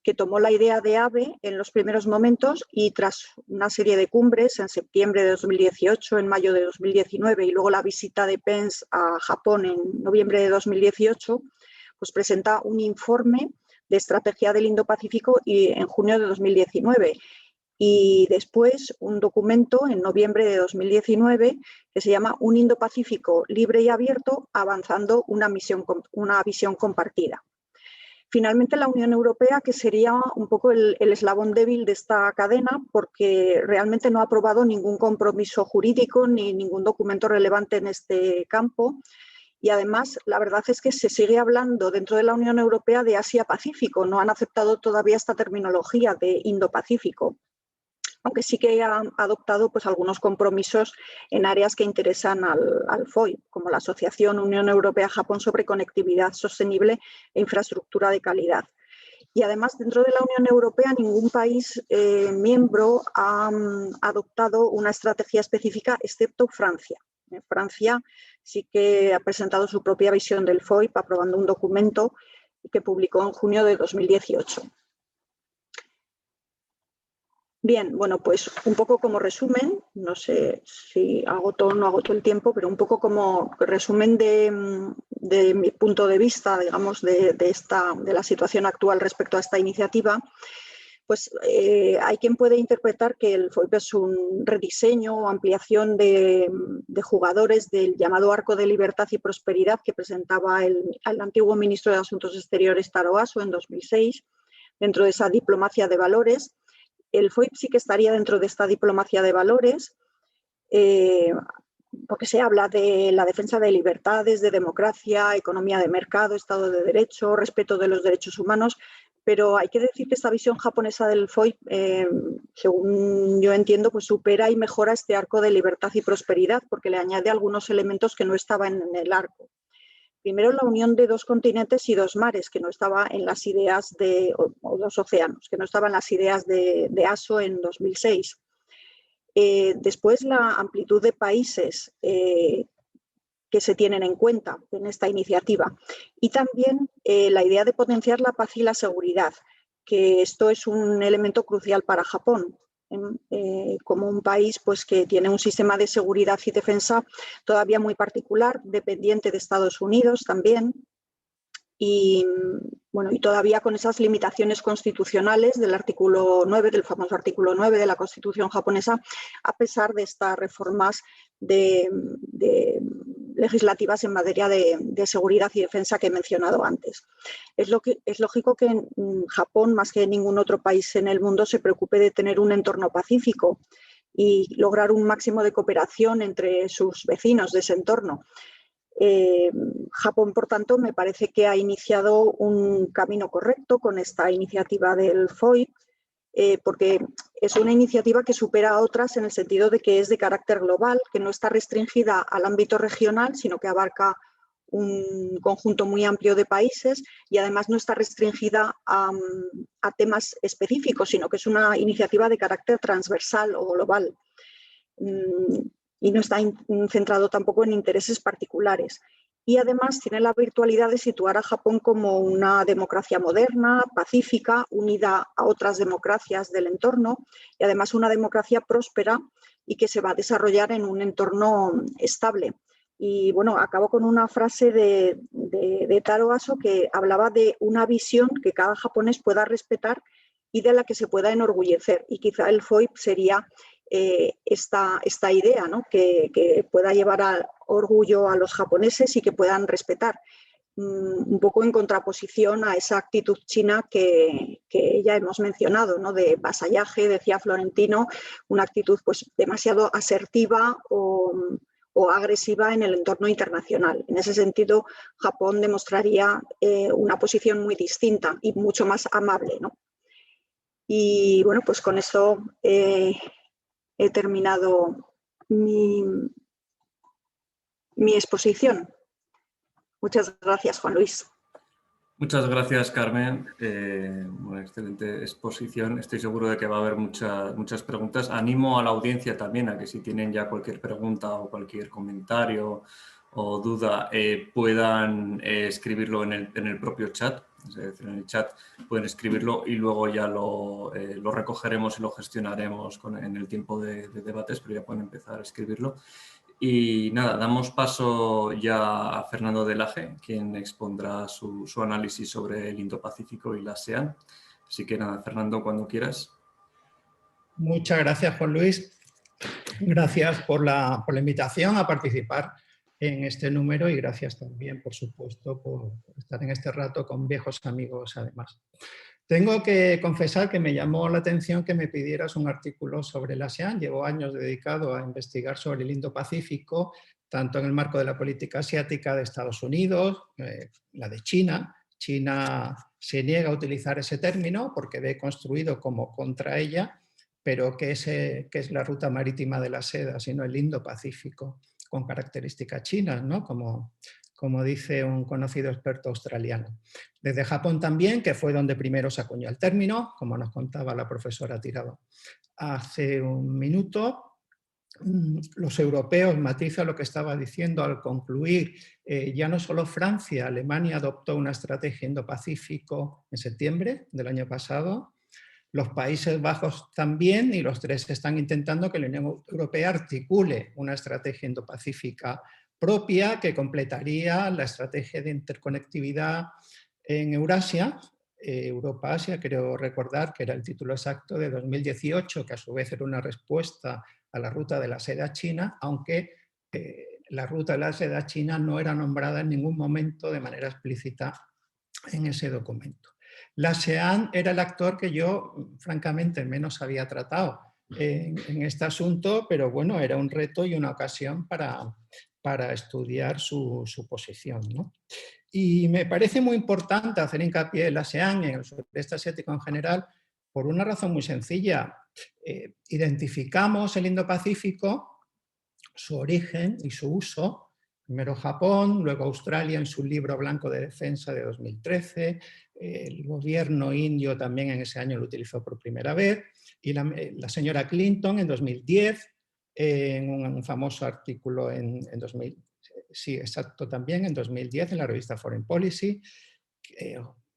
que tomó la idea de ABE en los primeros momentos y tras una serie de cumbres en septiembre de 2018, en mayo de 2019 y luego la visita de Pence a Japón en noviembre de 2018, pues presenta un informe de estrategia del Indo-Pacífico en junio de 2019 y después un documento en noviembre de 2019 que se llama Un Indo-Pacífico libre y abierto, avanzando una visión compartida. Finalmente, la Unión Europea, que sería un poco el eslabón débil de esta cadena, porque realmente no ha aprobado ningún compromiso jurídico ni ningún documento relevante en este campo. Y además, la verdad es que se sigue hablando dentro de la Unión Europea de Asia-Pacífico. No han aceptado todavía esta terminología de Indo-Pacífico, aunque sí que han adoptado pues, algunos compromisos en áreas que interesan al FOIP, como la Asociación Unión Europea-Japón sobre Conectividad Sostenible e Infraestructura de Calidad. Y además, dentro de la Unión Europea, ningún país miembro ha adoptado una estrategia específica, excepto Francia. Francia sí que ha presentado su propia visión del FOIP, aprobando un documento que publicó en junio de 2018. Bien, bueno, pues un poco como resumen, no sé si agotó o no agotó el tiempo, pero un poco como resumen de mi punto de vista, digamos, de la situación actual respecto a esta iniciativa, pues hay quien puede interpretar que el FOIP es un rediseño o ampliación de jugadores del llamado Arco de Libertad y Prosperidad que presentaba el antiguo ministro de Asuntos Exteriores Taro Aso en 2006, dentro de esa diplomacia de valores. El FOIP sí que estaría dentro de esta diplomacia de valores, porque se habla de la defensa de libertades, de democracia, economía de mercado, Estado de Derecho, respeto de los derechos humanos, pero hay que decir que esta visión japonesa del FOIP, según yo entiendo, pues supera y mejora este arco de libertad y prosperidad, porque le añade algunos elementos que no estaban en el arco. Primero, la unión de dos continentes y dos mares, que no estaba en las ideas o dos océanos, que no estaban en las ideas de Aso en 2006. Después, la amplitud de países que se tienen en cuenta en esta iniciativa. Y también la idea de potenciar la paz y la seguridad, que esto es un elemento crucial para Japón. Como un país pues, que tiene un sistema de seguridad y defensa todavía muy particular, dependiente de Estados Unidos también, y, bueno, y todavía con esas limitaciones constitucionales del artículo 9, del famoso artículo 9 de la Constitución japonesa, a pesar de estas reformas legislativas en materia de seguridad y defensa que he mencionado antes. Es lógico que Japón, más que ningún otro país en el mundo, se preocupe de tener un entorno pacífico y lograr un máximo de cooperación entre sus vecinos de ese entorno. Japón, por tanto, me parece que ha iniciado un camino correcto con esta iniciativa del FOIP, porque es una iniciativa que supera a otras en el sentido de que es de carácter global, que no está restringida al ámbito regional, sino que abarca un conjunto muy amplio de países y además no está restringida a temas específicos, sino que es una iniciativa de carácter transversal o global y no está centrado tampoco en intereses particulares. Y además tiene la virtualidad de situar a Japón como una democracia moderna, pacífica, unida a otras democracias del entorno y además una democracia próspera y que se va a desarrollar en un entorno estable. Y bueno, acabo con una frase de Taro Aso que hablaba de una visión que cada japonés pueda respetar y de la que se pueda enorgullecer. Y quizá el FOIP sería esta idea, ¿no? que pueda llevar al orgullo a los japoneses y que puedan respetar, un poco en contraposición a esa actitud china que ya hemos mencionado, ¿no? De vasallaje, decía Florentino, una actitud pues demasiado asertiva o agresiva en el entorno internacional. En ese sentido, Japón demostraría una posición muy distinta y mucho más amable, ¿no? Y bueno, pues con esto he terminado mi exposición. Muchas gracias, Juan Luis. Muchas gracias, Carmen. Una excelente exposición. Estoy seguro de que va a haber muchas preguntas. Animo a la audiencia también a que si tienen ya cualquier pregunta o cualquier comentario o duda puedan escribirlo en el propio chat. Es decir, en el chat pueden escribirlo y luego ya lo recogeremos y lo gestionaremos en el tiempo de debates, pero ya pueden empezar a escribirlo. Y nada, damos paso ya a Fernando de Laje, quien expondrá su análisis sobre el Indo-Pacífico y la ASEAN. Así que nada, Fernando, cuando quieras. Muchas gracias, Juan Luis. Gracias por la invitación a participar en este número y gracias también, por supuesto, por estar en este rato con viejos amigos además. Tengo que confesar que me llamó la atención que me pidieras un artículo sobre la ASEAN. Llevo años dedicado a investigar sobre el Indo-Pacífico, tanto en el marco de la política asiática de Estados Unidos, la de China. China se niega a utilizar ese término porque ve construido como contra ella, pero que es la ruta marítima de la seda, sino el Indo-Pacífico, con características chinas, ¿no? Como dice un conocido experto australiano. Desde Japón también, que fue donde primero se acuñó el término, como nos contaba la profesora Tirado hace un minuto. Los europeos, matiza lo que estaba diciendo al concluir, ya no solo Francia, Alemania adoptó una estrategia Indo-Pacífico en septiembre del año pasado, los Países Bajos también, y los tres están intentando que la Unión Europea articule una estrategia Indo-Pacífica propia que completaría la estrategia de interconectividad en Eurasia, Europa-Asia, creo recordar que era el título exacto de 2018, que a su vez era una respuesta a la ruta de la seda china, aunque la ruta de la seda china no era nombrada en ningún momento de manera explícita en ese documento. La ASEAN era el actor que yo, francamente, menos había tratado en este asunto, pero bueno, era un reto y una ocasión para estudiar su posición, ¿no? Y me parece muy importante hacer hincapié en la ASEAN y en el sudeste asiático en general por una razón muy sencilla. Identificamos el Indo-Pacífico, su origen y su uso, primero Japón, luego Australia en su libro blanco de defensa de 2013, el gobierno indio también en ese año lo utilizó por primera vez, y la señora Clinton en 2010, en un famoso artículo en 2000, sí, exacto, también en 2010 en la revista Foreign Policy,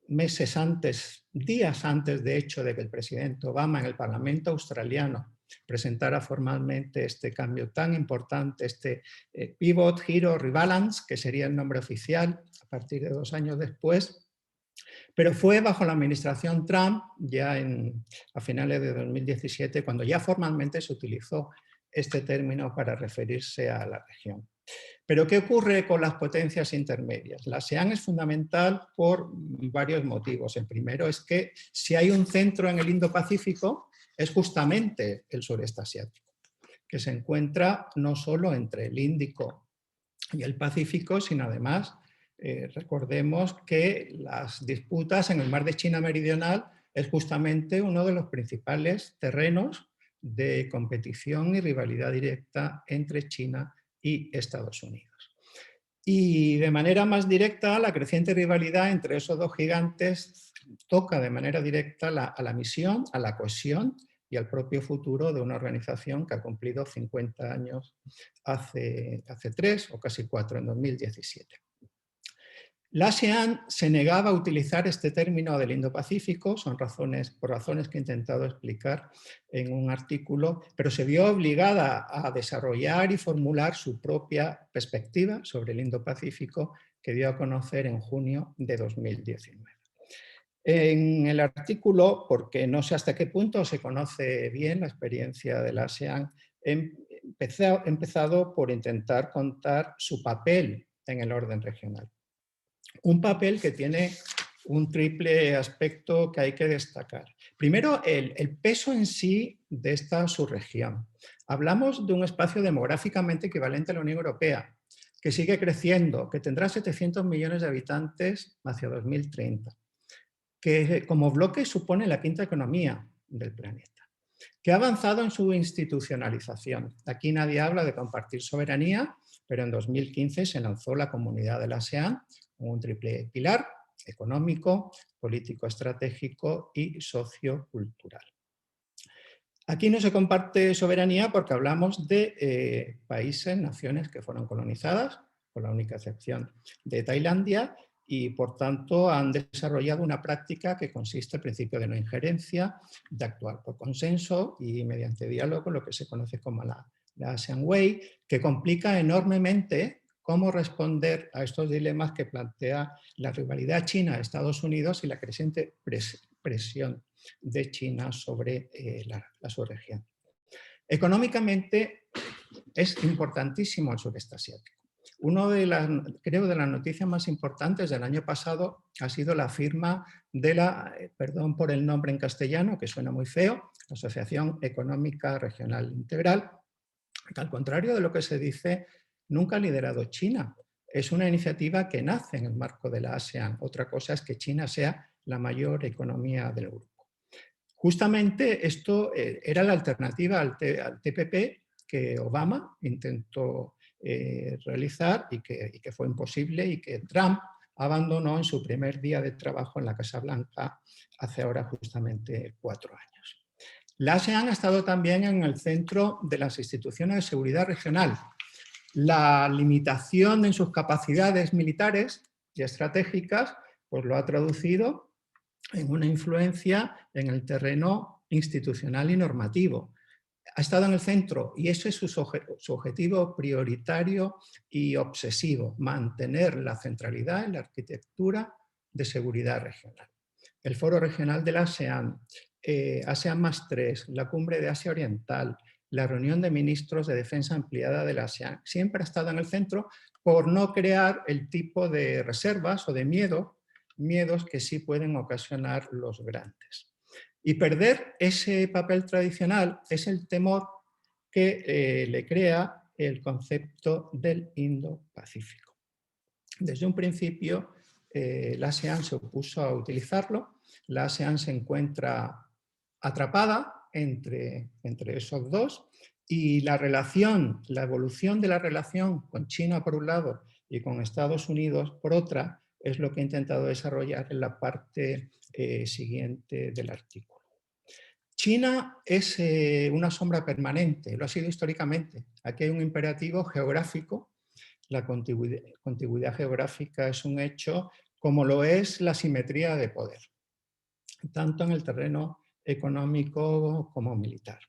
meses antes, días antes de hecho de que el presidente Obama en el Parlamento australiano presentara formalmente este cambio tan importante, este Pivot, Giro, Rebalance, que sería el nombre oficial a partir de 2 años después, pero fue bajo la administración Trump, ya a finales de 2017, cuando ya formalmente se utilizó este término para referirse a la región. Pero ¿qué ocurre con las potencias intermedias? La ASEAN es fundamental por varios motivos. El primero es que si hay un centro en el Indo-Pacífico, es justamente el sureste asiático, que se encuentra no solo entre el Índico y el Pacífico, sino además, recordemos que las disputas en el mar de China Meridional es justamente uno de los principales terrenos de competición y rivalidad directa entre China y Estados Unidos. Y de manera más directa, la creciente rivalidad entre esos dos gigantes toca de manera directa a la misión, a la cohesión y al propio futuro de una organización que ha cumplido 50 años hace 3 o casi 4, en 2017. La ASEAN se negaba a utilizar este término del Indo-Pacífico, por razones que he intentado explicar en un artículo, pero se vio obligada a desarrollar y formular su propia perspectiva sobre el Indo-Pacífico, que dio a conocer en junio de 2019. En el artículo, porque no sé hasta qué punto se conoce bien la experiencia de la ASEAN, he empezado por intentar contar su papel en el orden regional. Un papel que tiene un triple aspecto que hay que destacar. Primero, el peso en sí de esta subregión. Hablamos de un espacio demográficamente equivalente a la Unión Europea, que sigue creciendo, que tendrá 700 millones de habitantes hacia 2030, que como bloque supone la quinta economía del planeta, que ha avanzado en su institucionalización. Aquí nadie habla de compartir soberanía, pero en 2015 se lanzó la Comunidad de la ASEAN, un triple pilar: económico, político estratégico y sociocultural. Aquí no se comparte soberanía porque hablamos de países, naciones que fueron colonizadas, con la única excepción de Tailandia, y por tanto han desarrollado una práctica que consiste en el principio de no injerencia, de actuar por consenso y mediante diálogo, lo que se conoce como la ASEAN Way, que complica enormemente cómo responder a estos dilemas que plantea la rivalidad China-Estados Unidos y la creciente presión de China sobre la subregión. Económicamente es importantísimo el sudeste asiático. Creo de las noticias más importantes del año pasado ha sido la firma de la, perdón por el nombre en castellano, que suena muy feo, Asociación Económica Regional Integral, que al contrario de lo que se dice, nunca ha liderado China. Es una iniciativa que nace en el marco de la ASEAN. Otra cosa es que China sea la mayor economía del grupo. Justamente esto era la alternativa al TPP que Obama intentó realizar y que fue imposible y que Trump abandonó en su primer día de trabajo en la Casa Blanca hace ahora justamente 4 años. La ASEAN ha estado también en el centro de las instituciones de seguridad regional. La limitación en sus capacidades militares y estratégicas pues lo ha traducido en una influencia en el terreno institucional y normativo. Ha estado en el centro y ese es su objetivo prioritario y obsesivo: mantener la centralidad en la arquitectura de seguridad regional. El Foro Regional de la ASEAN, ASEAN+3, la Cumbre de Asia Oriental, la reunión de ministros de defensa ampliada de la ASEAN, siempre ha estado en el centro por no crear el tipo de reservas o de miedos que sí pueden ocasionar los grandes. Y perder ese papel tradicional es el temor que le crea el concepto del Indo-Pacífico. Desde un principio, la ASEAN se opuso a utilizarlo. La ASEAN se encuentra atrapada entre esos dos, y la evolución de la relación con China por un lado y con Estados Unidos por otra es lo que he intentado desarrollar en la parte siguiente del artículo. China es una sombra permanente, lo ha sido históricamente. Aquí hay un imperativo geográfico. La contigüidad geográfica es un hecho, como lo es la simetría de poder, tanto en el terreno económico como militar.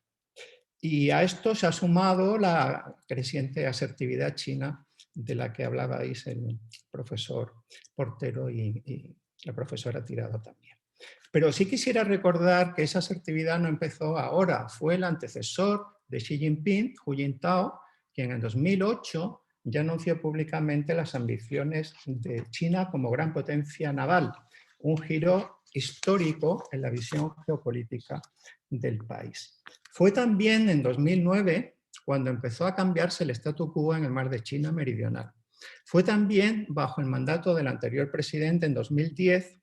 Y a esto se ha sumado la creciente asertividad china de la que hablabais el profesor Portero y la profesora Tirado también. Pero sí quisiera recordar que esa asertividad no empezó ahora, fue el antecesor de Xi Jinping, Hu Jintao, quien en 2008 ya anunció públicamente las ambiciones de China como gran potencia naval, un giro histórico en la visión geopolítica del país. Fue también en 2009 cuando empezó a cambiarse el statu quo en el mar de China Meridional. Fue también bajo el mandato del anterior presidente en 2010,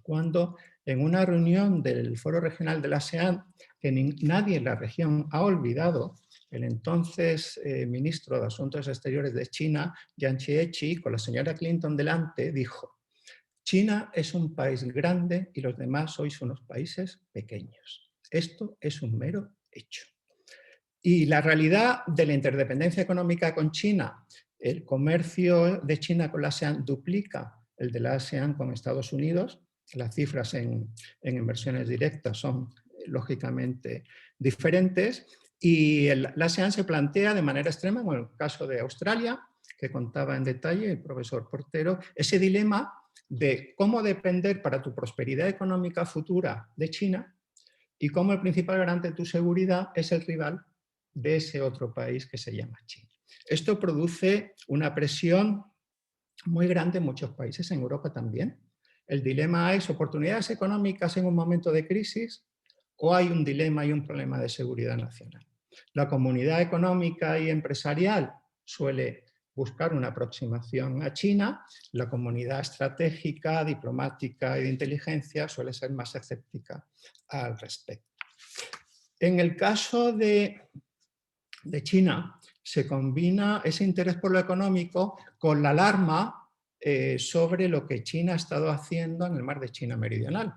cuando en una reunión del Foro Regional de la ASEAN, que nadie en la región ha olvidado, el entonces ministro de Asuntos Exteriores de China, Jiang Jiechi, con la señora Clinton delante, dijo: China es un país grande y los demás sois unos países pequeños. Esto es un mero hecho. Y la realidad de la interdependencia económica con China, el comercio de China con la ASEAN duplica el de la ASEAN con Estados Unidos. Las cifras en inversiones directas son lógicamente diferentes. Y la ASEAN se plantea de manera extrema, como en el caso de Australia, que contaba en detalle el profesor Portero, ese dilema de cómo depender para tu prosperidad económica futura de China y cómo el principal garante de tu seguridad es el rival de ese otro país que se llama China. Esto produce una presión muy grande en muchos países, en Europa también. El dilema es oportunidades económicas en un momento de crisis o hay un dilema y un problema de seguridad nacional. La comunidad económica y empresarial suele buscar una aproximación a China, la comunidad estratégica, diplomática y de inteligencia suele ser más escéptica al respecto. En el caso de China, se combina ese interés por lo económico con la alarma sobre lo que China ha estado haciendo en el mar de China Meridional,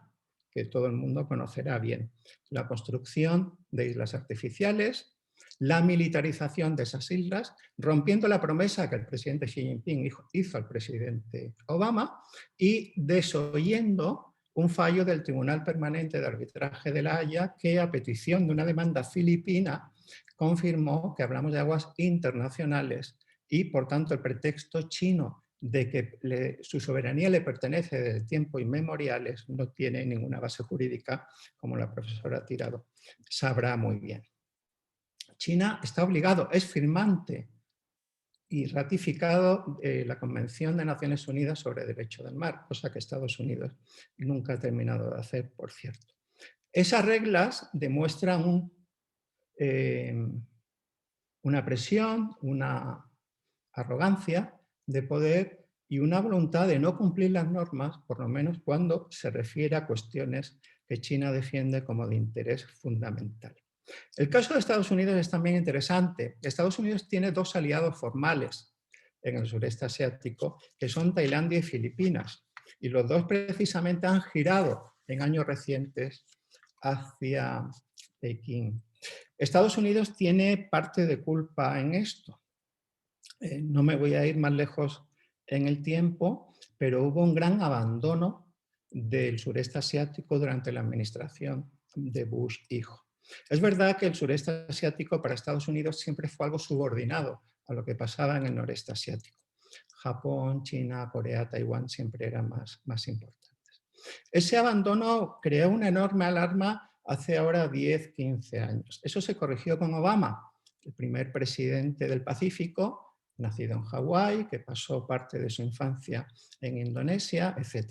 que todo el mundo conocerá bien. La construcción de islas artificiales, la militarización de esas islas, rompiendo la promesa que el presidente Xi Jinping hizo al presidente Obama y desoyendo un fallo del Tribunal Permanente de Arbitraje de La Haya que, a petición de una demanda filipina, confirmó que hablamos de aguas internacionales y, por tanto, el pretexto chino de que su soberanía le pertenece desde tiempos inmemoriales no tiene ninguna base jurídica, como la profesora Tirado sabrá muy bien. China está obligado, es firmante y ratificado la Convención de Naciones Unidas sobre Derecho del Mar, cosa que Estados Unidos nunca ha terminado de hacer, por cierto. Esas reglas demuestran una presión, una arrogancia de poder y una voluntad de no cumplir las normas, por lo menos cuando se refiere a cuestiones que China defiende como de interés fundamental. El caso de Estados Unidos es también interesante. Estados Unidos tiene dos aliados formales en el sureste asiático, que son Tailandia y Filipinas, y los dos precisamente han girado en años recientes hacia Pekín. Estados Unidos tiene parte de culpa en esto. No me voy a ir más lejos en el tiempo, pero hubo un gran abandono del sureste asiático durante la administración de Bush hijo. Es verdad que el sureste asiático para Estados Unidos siempre fue algo subordinado a lo que pasaba en el noreste asiático. Japón, China, Corea, Taiwán siempre eran más importantes. Ese abandono creó una enorme alarma hace ahora 10, 15 años. Eso se corrigió con Obama, el primer presidente del Pacífico, nacido en Hawái, que pasó parte de su infancia en Indonesia, etc.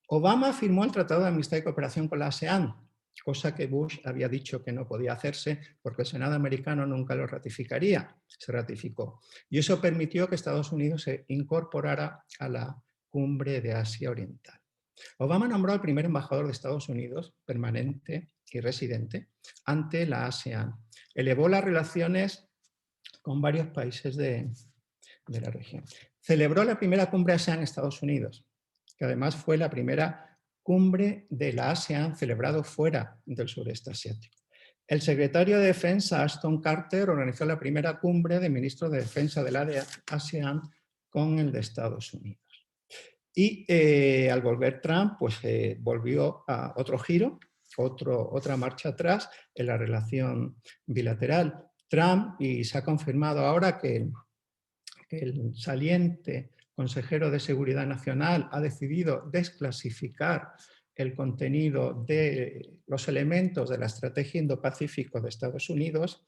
Obama firmó el Tratado de Amistad y Cooperación con la ASEAN, cosa que Bush había dicho que no podía hacerse porque el Senado americano nunca lo ratificaría. Se ratificó. Y eso permitió que Estados Unidos se incorporara a la Cumbre de Asia Oriental. Obama nombró al primer embajador de Estados Unidos, permanente y residente, ante la ASEAN. Elevó las relaciones con varios países de la región. Celebró la primera cumbre ASEAN en Estados Unidos, que además fue la primera cumbre de la ASEAN celebrado fuera del sureste asiático. El secretario de Defensa, Ashton Carter, organizó la primera cumbre de ministros de Defensa de la ASEAN con el de Estados Unidos. Y al volver Trump, pues volvió a otro giro, otra marcha atrás en la relación bilateral. Trump, y se ha confirmado ahora que el saliente consejero de Seguridad Nacional ha decidido desclasificar el contenido de los elementos de la estrategia Indo-Pacífico de Estados Unidos.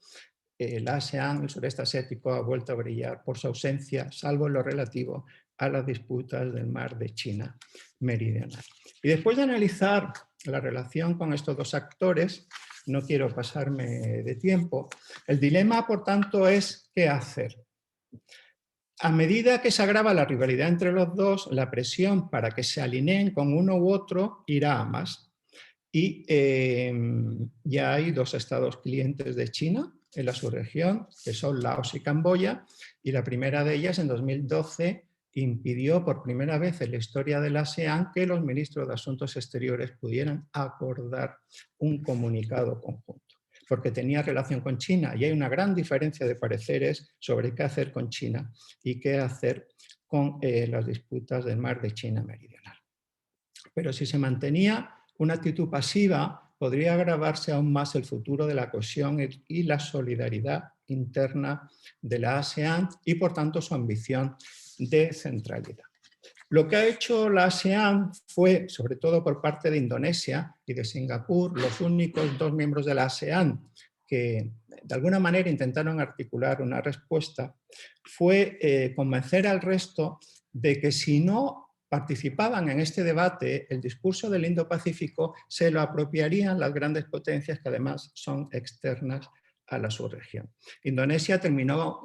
La ASEAN, el sureste asiático, ha vuelto a brillar por su ausencia, salvo en lo relativo a las disputas del mar de China Meridional. Y después de analizar la relación con estos dos actores, no quiero pasarme de tiempo, el dilema, por tanto, es ¿qué hacer? A medida que se agrava la rivalidad entre los dos, la presión para que se alineen con uno u otro irá a más. Y ya hay 2 estados clientes de China en la subregión, que son Laos y Camboya, y la primera de ellas en 2012 impidió por primera vez en la historia del ASEAN que los ministros de Asuntos Exteriores pudieran acordar un comunicado conjunto, porque tenía relación con China y hay una gran diferencia de pareceres sobre qué hacer con China y qué hacer con las disputas del mar de China Meridional. Pero si se mantenía una actitud pasiva, podría agravarse aún más el futuro de la cohesión y la solidaridad interna de la ASEAN y, por tanto, su ambición de centralidad. Lo que ha hecho la ASEAN fue, sobre todo por parte de Indonesia y de Singapur, los únicos 2 miembros de la ASEAN que de alguna manera intentaron articular una respuesta, fue convencer al resto de que si no participaban en este debate, el discurso del Indo-Pacífico se lo apropiarían las grandes potencias que además son externas a la subregión. Indonesia terminó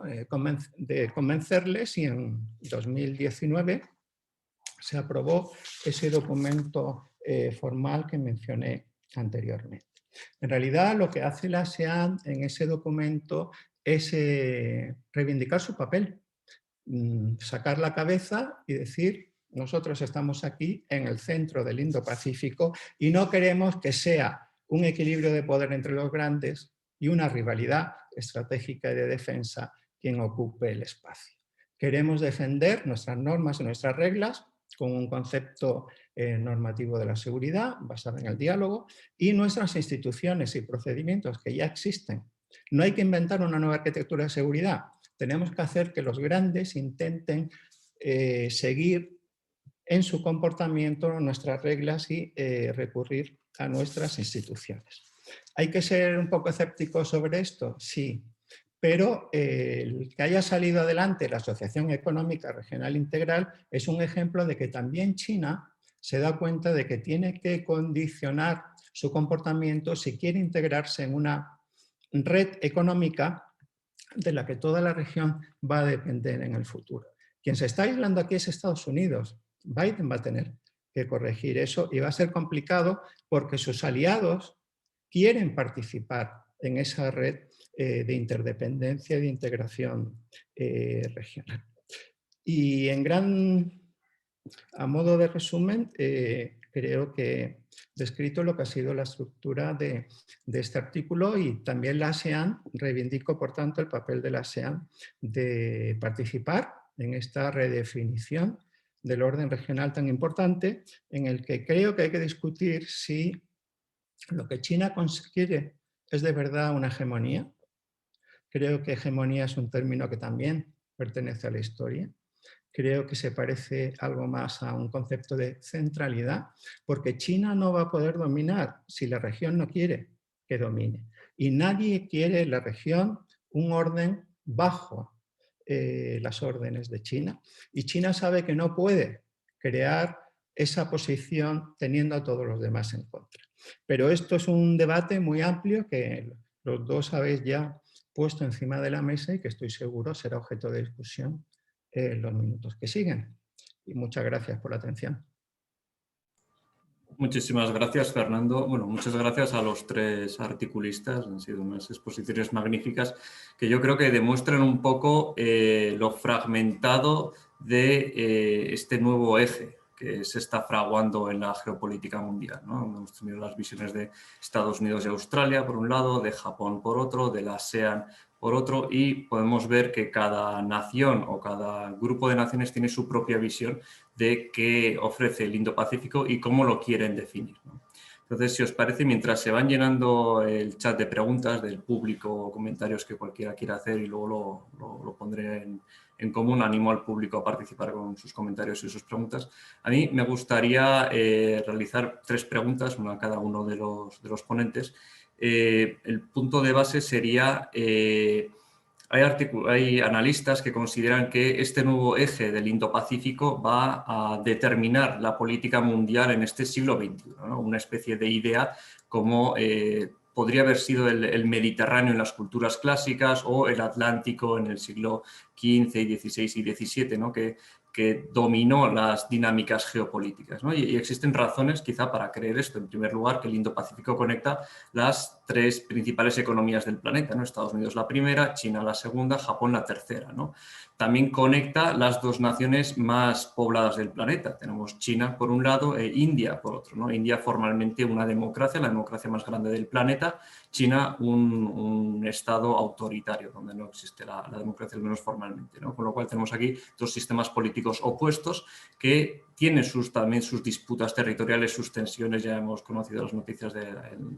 de convencerles y en 2019 se aprobó ese documento formal que mencioné anteriormente. En realidad, lo que hace la ASEAN en ese documento es reivindicar su papel, sacar la cabeza y decir: nosotros estamos aquí en el centro del Indo-Pacífico y no queremos que sea un equilibrio de poder entre los grandes y una rivalidad estratégica y de defensa quien ocupe el espacio. Queremos defender nuestras normas y nuestras reglas con un concepto normativo de la seguridad basado en el diálogo y nuestras instituciones y procedimientos que ya existen. No hay que inventar una nueva arquitectura de seguridad. Tenemos que hacer que los grandes intenten seguir en su comportamiento nuestras reglas y recurrir a nuestras instituciones. ¿Hay que ser un poco escépticos sobre esto? Sí, pero el que haya salido adelante la Asociación Económica Regional Integral es un ejemplo de que también China se da cuenta de que tiene que condicionar su comportamiento si quiere integrarse en una red económica de la que toda la región va a depender en el futuro. Quien se está aislando aquí es Estados Unidos. Biden va a tener que corregir eso y va a ser complicado porque sus aliados quieren participar en esa red de interdependencia y de integración regional. Y a modo de resumen, creo que he descrito lo que ha sido la estructura de este artículo y también la ASEAN, reivindico por tanto el papel de la ASEAN de participar en esta redefinición del orden regional tan importante, en el que creo que hay que discutir si lo que China quiere es de verdad una hegemonía. Creo que hegemonía es un término que también pertenece a la historia. Creo que se parece algo más a un concepto de centralidad, porque China no va a poder dominar si la región no quiere que domine. Y nadie quiere en la región un orden bajo las órdenes de China. Y China sabe que no puede crear esa posición teniendo a todos los demás en contra. Pero esto es un debate muy amplio que los dos habéis ya puesto encima de la mesa y que estoy seguro será objeto de discusión en los minutos que siguen. Y muchas gracias por la atención. Muchísimas gracias, Fernando. Bueno, muchas gracias a los 3 articulistas. Han sido unas exposiciones magníficas que yo creo que demuestran un poco lo fragmentado de este nuevo eje que se está fraguando en la geopolítica mundial, ¿no? Hemos tenido las visiones de Estados Unidos y Australia por un lado, de Japón por otro, de la ASEAN por otro, y podemos ver que cada nación o cada grupo de naciones tiene su propia visión de qué ofrece el Indo-Pacífico y cómo lo quieren definir, ¿no? Entonces, si os parece, mientras se van llenando el chat de preguntas del público o comentarios que cualquiera quiera hacer, y luego lo pondré en común, animo al público a participar con sus comentarios y sus preguntas. A mí me gustaría realizar 3 preguntas, una a cada uno de los ponentes. El punto de base sería, hay analistas que consideran que este nuevo eje del Indo-Pacífico va a determinar la política mundial en este siglo XXI, ¿no? Una especie de idea como podría haber sido el Mediterráneo en las culturas clásicas o el Atlántico en el siglo XV, XVI y XVII, ¿no? que dominó las dinámicas geopolíticas, ¿no? Y existen razones quizá para creer esto. En primer lugar, que el Indo-Pacífico conecta las tres principales economías del planeta, ¿no? Estados Unidos la primera, China la segunda, Japón la tercera, ¿no? También conecta las dos naciones más pobladas del planeta. Tenemos China por un lado e India por otro, ¿no? India formalmente una democracia, la democracia más grande del planeta. China un estado autoritario, donde no existe la democracia, al menos formalmente, ¿no? Con lo cual tenemos aquí dos sistemas políticos opuestos que tienen también sus disputas territoriales, sus tensiones. Ya hemos conocido las noticias de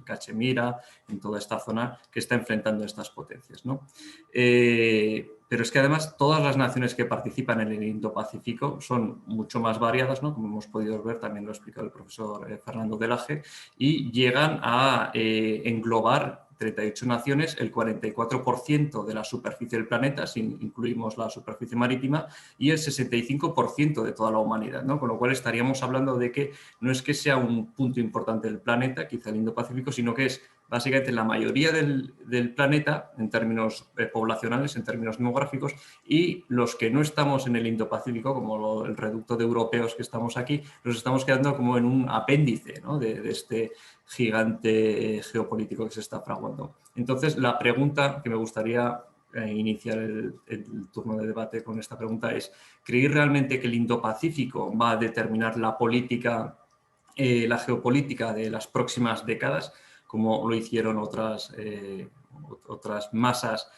Cachemira, en toda esta zona que está enfrentando estas potencias, ¿no? Pero es que además todas las naciones que participan en el Indo-Pacífico son mucho más variadas, ¿no? Como hemos podido ver, también lo ha explicado el profesor Fernando Delaje, y llegan a englobar 38 naciones, el 44% de la superficie del planeta, si incluimos la superficie marítima, y el 65% de toda la humanidad, ¿no? Con lo cual estaríamos hablando de que no es que sea un punto importante del planeta, quizá el Indo-Pacífico, sino que es básicamente la mayoría del planeta en términos poblacionales, en términos demográficos, y los que no estamos en el Indo-Pacífico, como el reducto de europeos que estamos aquí, nos estamos quedando como en un apéndice, ¿no? de este gigante geopolítico que se está fraguando. Entonces, la pregunta que me gustaría iniciar el turno de debate con esta pregunta es: ¿creéis realmente que el Indo-Pacífico va a determinar la política, la geopolítica de las próximas décadas, como lo hicieron otras masas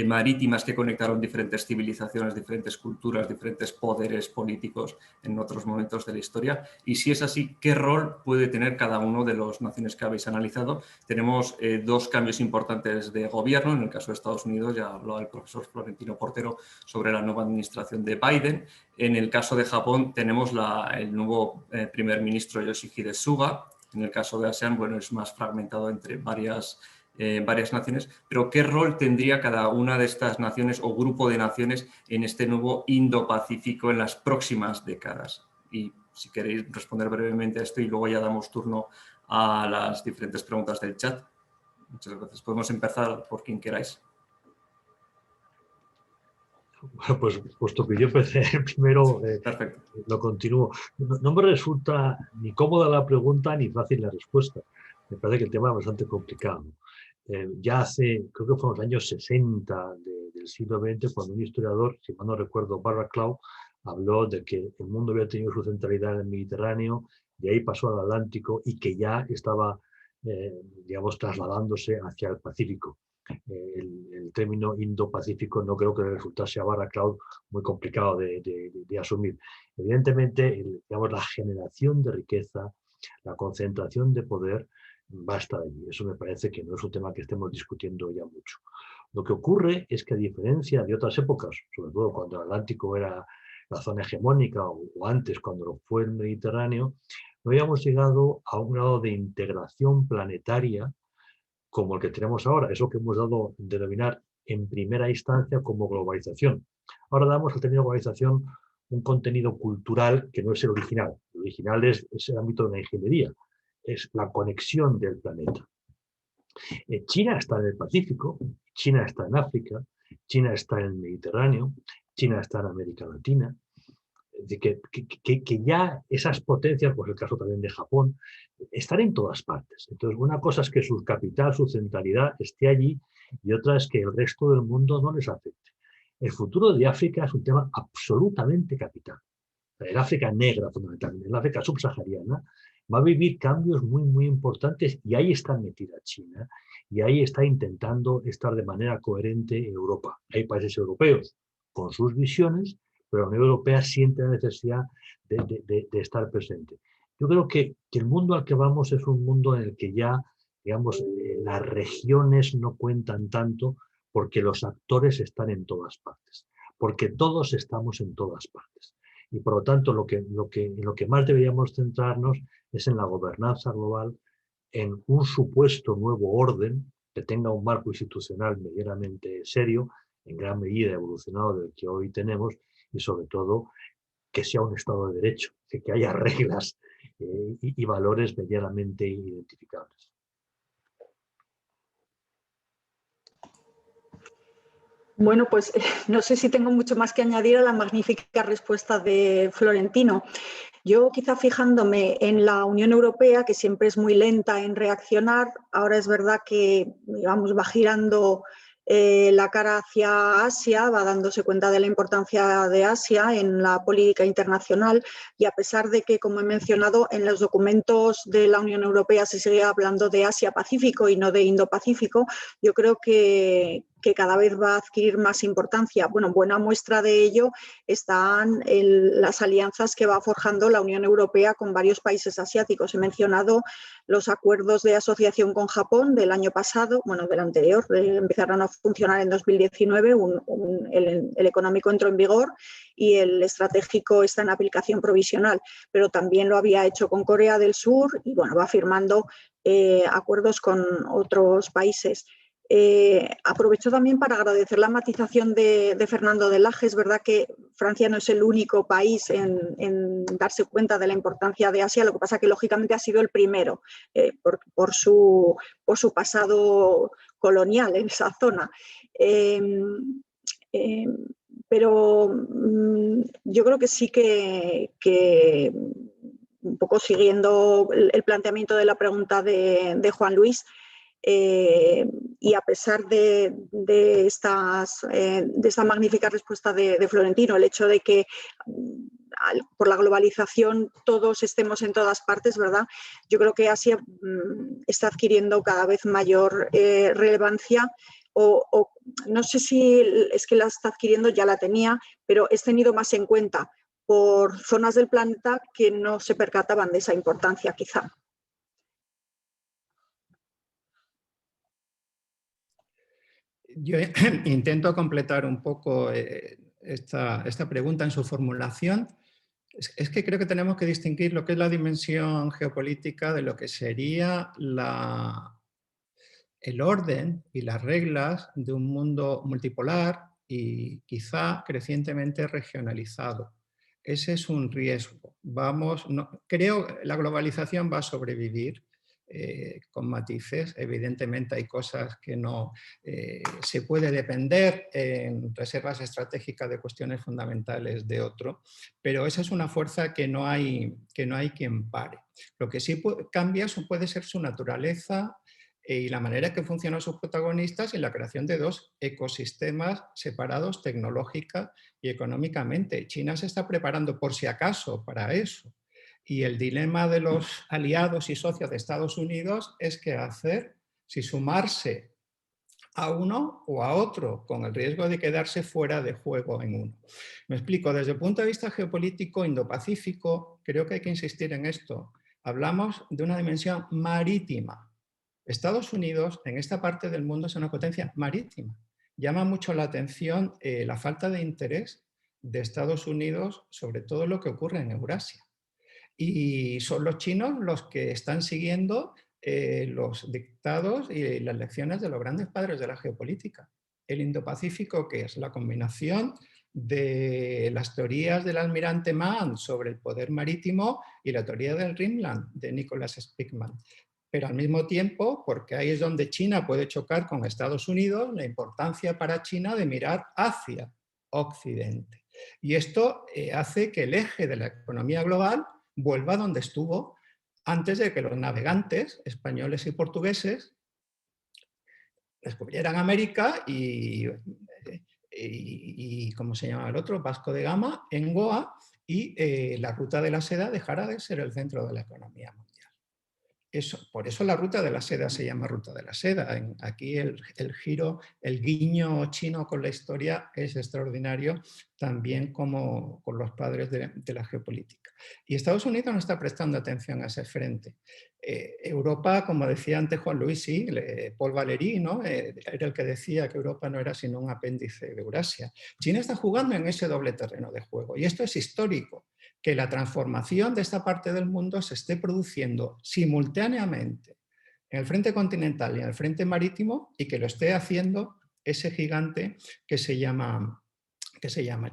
marítimas que conectaron diferentes civilizaciones, diferentes culturas, diferentes poderes políticos en otros momentos de la historia? Y si es así, ¿qué rol puede tener cada uno de las naciones que habéis analizado? Tenemos dos cambios importantes de gobierno. En el caso de Estados Unidos, ya hablaba el profesor Florentino Portero sobre la nueva administración de Biden. En el caso de Japón tenemos el nuevo primer ministro Yoshihide Suga. En el caso de ASEAN, bueno, es más fragmentado entre varias naciones, pero ¿qué rol tendría cada una de estas naciones o grupo de naciones en este nuevo Indo-Pacífico en las próximas décadas? Y si queréis responder brevemente a esto y luego ya damos turno a las diferentes preguntas del chat. Muchas gracias. Podemos empezar por quien queráis. Bueno, pues puesto que yo empecé primero, Perfecto. lo continúo. No me resulta ni cómoda la pregunta ni fácil la respuesta. Me parece que el tema es bastante complicado. Ya hace, creo que fue en los años 60 del siglo XX, cuando un historiador, si mal no recuerdo, Barraclough, habló de que el mundo había tenido su centralidad en el Mediterráneo, de ahí pasó al Atlántico y que ya estaba, digamos, trasladándose hacia el Pacífico. El término Indo-Pacífico no creo que resultase a Barraclough muy complicado de asumir. Evidentemente, digamos, la generación de riqueza, la concentración de poder va a estar allí. Eso me parece que no es un tema que estemos discutiendo ya mucho. Lo que ocurre es que, a diferencia de otras épocas, sobre todo cuando el Atlántico era la zona hegemónica o antes cuando lo fue el Mediterráneo, no habíamos llegado a un grado de integración planetaria como el que tenemos ahora, eso que hemos dado a denominar en primera instancia como globalización. Ahora damos al término globalización un contenido cultural que no es el original. El original es el ámbito de la ingeniería, es la conexión del planeta. China está en el Pacífico, China está en África, China está en el Mediterráneo, China está en América Latina. Que ya esas potencias, pues el caso también de Japón, están en todas partes. Entonces, una cosa es que su capital, su centralidad esté allí, y otra es que el resto del mundo no les afecte. El futuro de África es un tema absolutamente capital. El África negra, fundamentalmente, el África subsahariana, va a vivir cambios muy, muy importantes, y ahí está metida China, y ahí está intentando estar de manera coherente Europa. Hay países europeos con sus visiones, pero la Unión Europea siente la necesidad de estar presente. Yo creo que el mundo al que vamos es un mundo en el que ya, digamos, las regiones no cuentan tanto, porque los actores están en todas partes, porque todos estamos en todas partes. Y por lo tanto, en lo que más deberíamos centrarnos es en la gobernanza global, en un supuesto nuevo orden que tenga un marco institucional medianamente serio, en gran medida evolucionado del que hoy tenemos, y sobre todo que sea un Estado de Derecho, que haya reglas y valores medianamente identificables. Bueno, pues no sé si tengo mucho más que añadir a la magnífica respuesta de Florentino. Yo quizá fijándome en la Unión Europea, que siempre es muy lenta en reaccionar, ahora es verdad que digamos, va girando la cara hacia Asia, va dándose cuenta de la importancia de Asia en la política internacional y a pesar de que, como he mencionado, en los documentos de la Unión Europea se sigue hablando de Asia-Pacífico y no de Indo-Pacífico, yo creo que cada vez va a adquirir más importancia. Bueno, buena muestra de ello están las alianzas que va forjando la Unión Europea con varios países asiáticos. He mencionado los acuerdos de asociación con Japón del año pasado, bueno, del anterior, empezaron a funcionar en 2019, el económico entró en vigor y el estratégico está en aplicación provisional, pero también lo había hecho con Corea del Sur y bueno, va firmando acuerdos con otros países. Aprovecho también para agradecer la matización de Fernando de Laje. Es verdad que Francia no es el único país en darse cuenta de la importancia de Asia, lo que pasa que lógicamente ha sido el primero por su pasado colonial en esa zona. Pero yo creo que sí que un poco siguiendo el planteamiento de la pregunta de Juan Luis, y a pesar de esta magnífica respuesta de Florentino, el hecho de que por la globalización todos estemos en todas partes, ¿verdad? Yo creo que Asia está adquiriendo cada vez mayor relevancia o no sé si es que la está adquiriendo, ya la tenía, pero es tenido más en cuenta por zonas del planeta que no se percataban de esa importancia, quizá. Yo intento completar un poco esta pregunta en su formulación. Es que creo que tenemos que distinguir lo que es la dimensión geopolítica de lo que sería el orden y las reglas de un mundo multipolar y quizá crecientemente regionalizado. Ese es un riesgo. Creo que la globalización va a sobrevivir con matices. Evidentemente hay cosas que no se puede depender en reservas estratégicas de cuestiones fundamentales de otro, pero esa es una fuerza que no hay quien pare. Lo que sí cambia puede ser su naturaleza y la manera que funcionan sus protagonistas y la creación de dos ecosistemas separados tecnológica y económicamente. China se está preparando por si acaso para eso. Y el dilema de los aliados y socios de Estados Unidos es qué hacer, si sumarse a uno o a otro, con el riesgo de quedarse fuera de juego en uno. Me explico, desde el punto de vista geopolítico Indo-Pacífico, creo que hay que insistir en esto. Hablamos de una dimensión marítima. Estados Unidos en esta parte del mundo es una potencia marítima. Llama mucho la atención la falta de interés de Estados Unidos sobre todo lo que ocurre en Eurasia. Y son los chinos los que están siguiendo los dictados y las lecciones de los grandes padres de la geopolítica. El Indo-Pacífico, que es la combinación de las teorías del almirante Mann sobre el poder marítimo y la teoría del Rimland de Nicholas Spicman. Pero al mismo tiempo, porque ahí es donde China puede chocar con Estados Unidos, la importancia para China de mirar hacia Occidente. Y esto hace que el eje de la economía global vuelva donde estuvo antes de que los navegantes españoles y portugueses descubrieran América y ¿cómo se llama el otro? Vasco de Gama, en Goa, y la ruta de la seda dejara de ser el centro de la economía mundial. Por eso la ruta de la seda se llama ruta de la seda. Aquí el giro, el guiño chino con la historia es extraordinario, también como con los padres de la geopolítica. Y Estados Unidos no está prestando atención a ese frente. Europa, como decía antes Juan Luis, sí, Paul Valéry, ¿no? Era el que decía que Europa no era sino un apéndice de Eurasia. China está jugando en ese doble terreno de juego y esto es histórico, que la transformación de esta parte del mundo se esté produciendo simultáneamente en el frente continental y en el frente marítimo y que lo esté haciendo ese gigante que se llama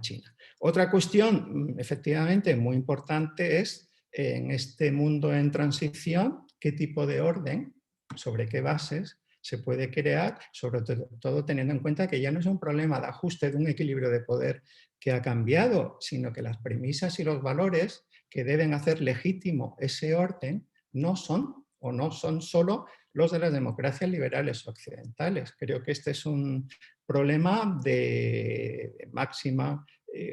China. Otra cuestión, efectivamente, muy importante es, en este mundo en transición, qué tipo de orden, sobre qué bases, se puede crear, sobre todo teniendo en cuenta que ya no es un problema de ajuste de un equilibrio de poder que ha cambiado, sino que las premisas y los valores que deben hacer legítimo ese orden no son solo los de las democracias liberales occidentales. Creo que este es un problema de máxima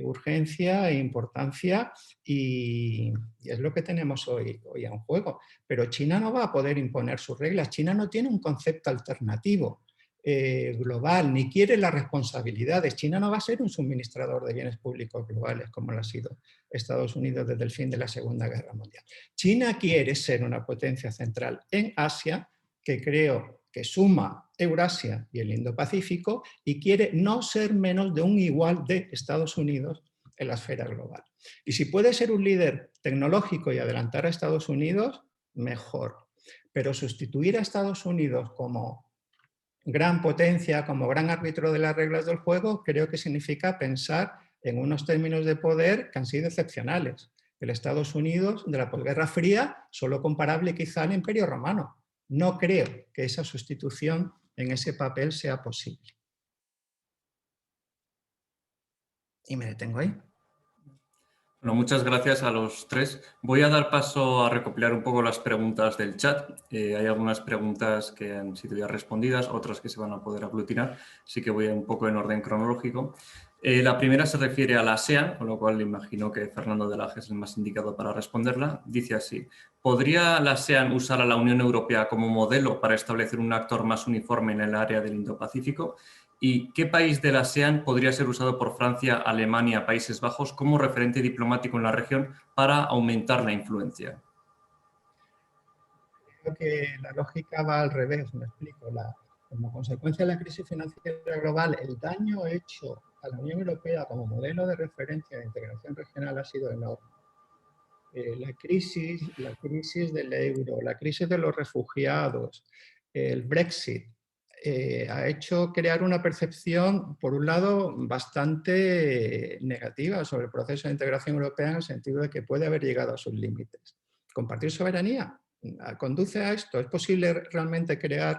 urgencia e importancia y es lo que tenemos hoy en juego. Pero China no va a poder imponer sus reglas. China no tiene un concepto alternativo global, ni quiere las responsabilidades. China no va a ser un suministrador de bienes públicos globales como lo ha sido Estados Unidos desde el fin de la Segunda Guerra Mundial. China quiere ser una potencia central en Asia, que creo que suma Eurasia y el Indo-Pacífico, y quiere no ser menos de un igual de Estados Unidos en la esfera global. Y si puede ser un líder tecnológico y adelantar a Estados Unidos, mejor. Pero sustituir a Estados Unidos como gran potencia, como gran árbitro de las reglas del juego, creo que significa pensar en unos términos de poder que han sido excepcionales. El Estados Unidos de la posguerra fría, solo comparable quizá al Imperio Romano. No creo que esa sustitución en ese papel sea posible. Y me detengo ahí. Bueno, muchas gracias a los tres. Voy a dar paso a recopilar un poco las preguntas del chat. Hay algunas preguntas que han sido ya respondidas, otras que se van a poder aglutinar, así que voy un poco en orden cronológico. La primera se refiere a la ASEAN, con lo cual imagino que Fernando de Laje es el más indicado para responderla. Dice así: ¿podría la ASEAN usar a la Unión Europea como modelo para establecer un actor más uniforme en el área del Indo-Pacífico? ¿Y qué país de la ASEAN podría ser usado por Francia, Alemania, Países Bajos como referente diplomático en la región para aumentar la influencia? Creo que la lógica va al revés, me explico. Como consecuencia de la crisis financiera global, el daño hecho a la Unión Europea como modelo de referencia de integración regional ha sido enorme. La crisis del euro, la crisis de los refugiados, el Brexit, ha hecho crear una percepción, por un lado, bastante negativa sobre el proceso de integración europea en el sentido de que puede haber llegado a sus límites. ¿Compartir soberanía conduce a esto? ¿Es posible realmente crear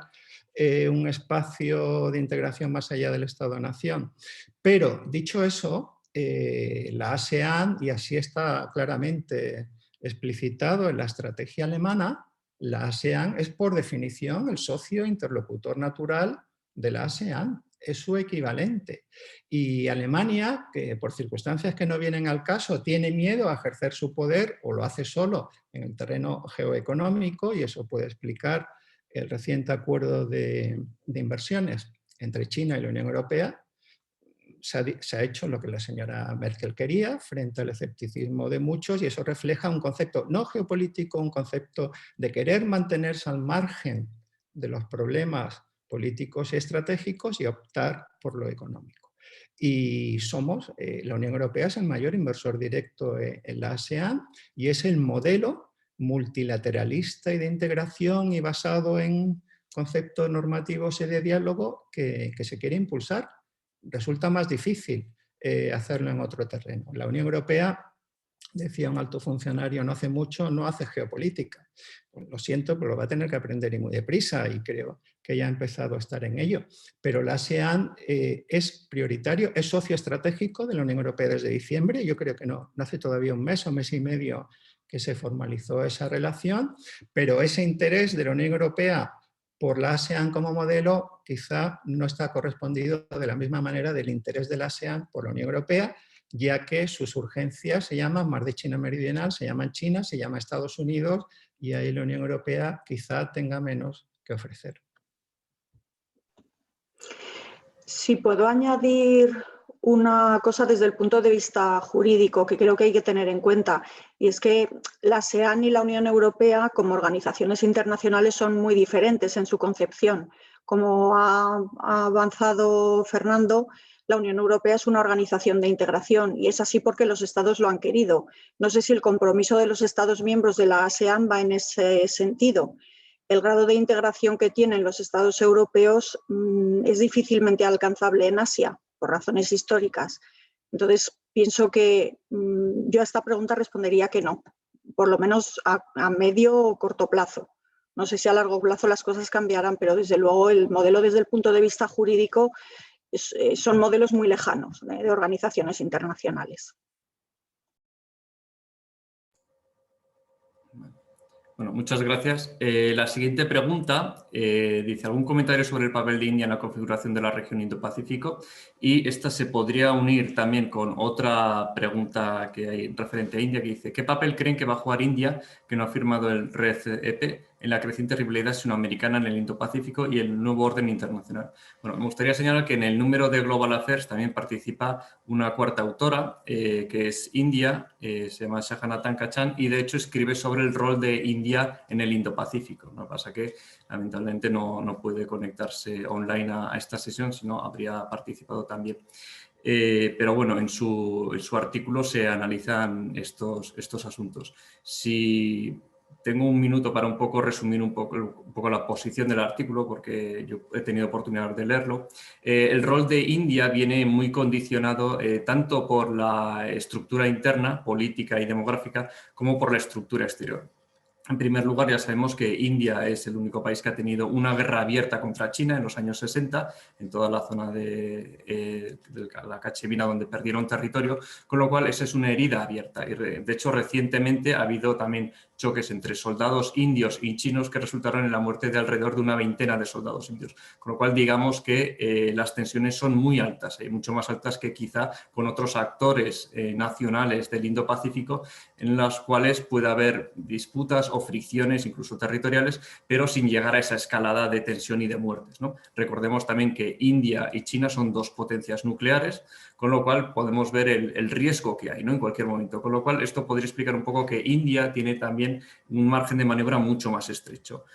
un espacio de integración más allá del Estado-nación? Pero, dicho eso, la ASEAN, y así está claramente explicitado en la estrategia alemana, la ASEAN es por definición el socio interlocutor natural de la ASEAN, es su equivalente. Y Alemania, que por circunstancias que no vienen al caso, tiene miedo a ejercer su poder o lo hace solo en el terreno geoeconómico, y eso puede explicar el reciente acuerdo de inversiones entre China y la Unión Europea. Se ha hecho lo que la señora Merkel quería frente al escepticismo de muchos, y eso refleja un concepto no geopolítico, un concepto de querer mantenerse al margen de los problemas políticos y estratégicos y optar por lo económico. Y la Unión Europea es el mayor inversor directo en la ASEAN y es el modelo multilateralista y de integración y basado en conceptos normativos y de diálogo que se quiere impulsar. Resulta más difícil hacerlo en otro terreno. La Unión Europea, decía un alto funcionario no hace mucho, no hace geopolítica. Pues lo siento, pero lo va a tener que aprender y muy deprisa, y creo que ya ha empezado a estar en ello. Pero la ASEAN es prioritario, es socio estratégico de la Unión Europea desde diciembre. Yo creo que no hace todavía un mes o mes y medio que se formalizó esa relación, pero ese interés de la Unión Europea por la ASEAN como modelo quizá no está correspondido de la misma manera del interés de la ASEAN por la Unión Europea, ya que sus urgencias se llaman Mar de China Meridional, se llaman China, se llama Estados Unidos, y ahí la Unión Europea quizá tenga menos que ofrecer. Si puedo añadir una cosa desde el punto de vista jurídico que creo que hay que tener en cuenta, y es que la ASEAN y la Unión Europea como organizaciones internacionales son muy diferentes en su concepción. Como ha avanzado Fernando, la Unión Europea es una organización de integración, y es así porque los Estados lo han querido. No sé si el compromiso de los Estados miembros de la ASEAN va en ese sentido. El grado de integración que tienen los Estados europeos es difícilmente alcanzable en Asia, por razones históricas. Entonces, pienso que yo a esta pregunta respondería que no, por lo menos a medio o corto plazo. No sé si a largo plazo las cosas cambiarán, pero desde luego el modelo desde el punto de vista jurídico son modelos muy lejanos de organizaciones internacionales. Bueno, muchas gracias. La siguiente pregunta dice, ¿algún comentario sobre el papel de India en la configuración de la región Indo-Pacífico? Y esta se podría unir también con otra pregunta que hay referente a India, que dice, ¿qué papel creen que va a jugar India, que no ha firmado el RCEP, en la creciente rivalidad sinoamericana en el Indo-Pacífico y el nuevo orden internacional? Bueno, me gustaría señalar que en el número de Global Affairs también participa una cuarta autora, que es India, se llama Shahana Tankachan, y de hecho escribe sobre el rol de India en el Indo-Pacífico. Lo que pasa que lamentablemente no puede conectarse online a esta sesión, si no habría participado también. Pero bueno, en su artículo se analizan estos asuntos. Si tengo un minuto para un poco resumir un poco la posición del artículo, porque yo he tenido oportunidad de leerlo. El rol de India viene muy condicionado tanto por la estructura interna, política y demográfica, como por la estructura exterior. En primer lugar, ya sabemos que India es el único país que ha tenido una guerra abierta contra China en los años 60, en toda la zona de la Cachemira, donde perdieron territorio, con lo cual esa es una herida abierta. Y de hecho, recientemente ha habido también choques entre soldados indios y chinos que resultaron en la muerte de alrededor de una veintena de soldados indios. Con lo cual, digamos que las tensiones son muy altas, mucho más altas que quizá con otros actores nacionales del Indo-Pacífico, en los cuales puede haber disputas o fricciones, incluso territoriales, pero sin llegar a esa escalada de tensión y de muertes, ¿no? Recordemos también que India y China son dos potencias nucleares, con lo cual podemos ver el riesgo que hay, ¿no? En cualquier momento. Con lo cual esto podría explicar un poco que India tiene también un margen de maniobra mucho más estrecho.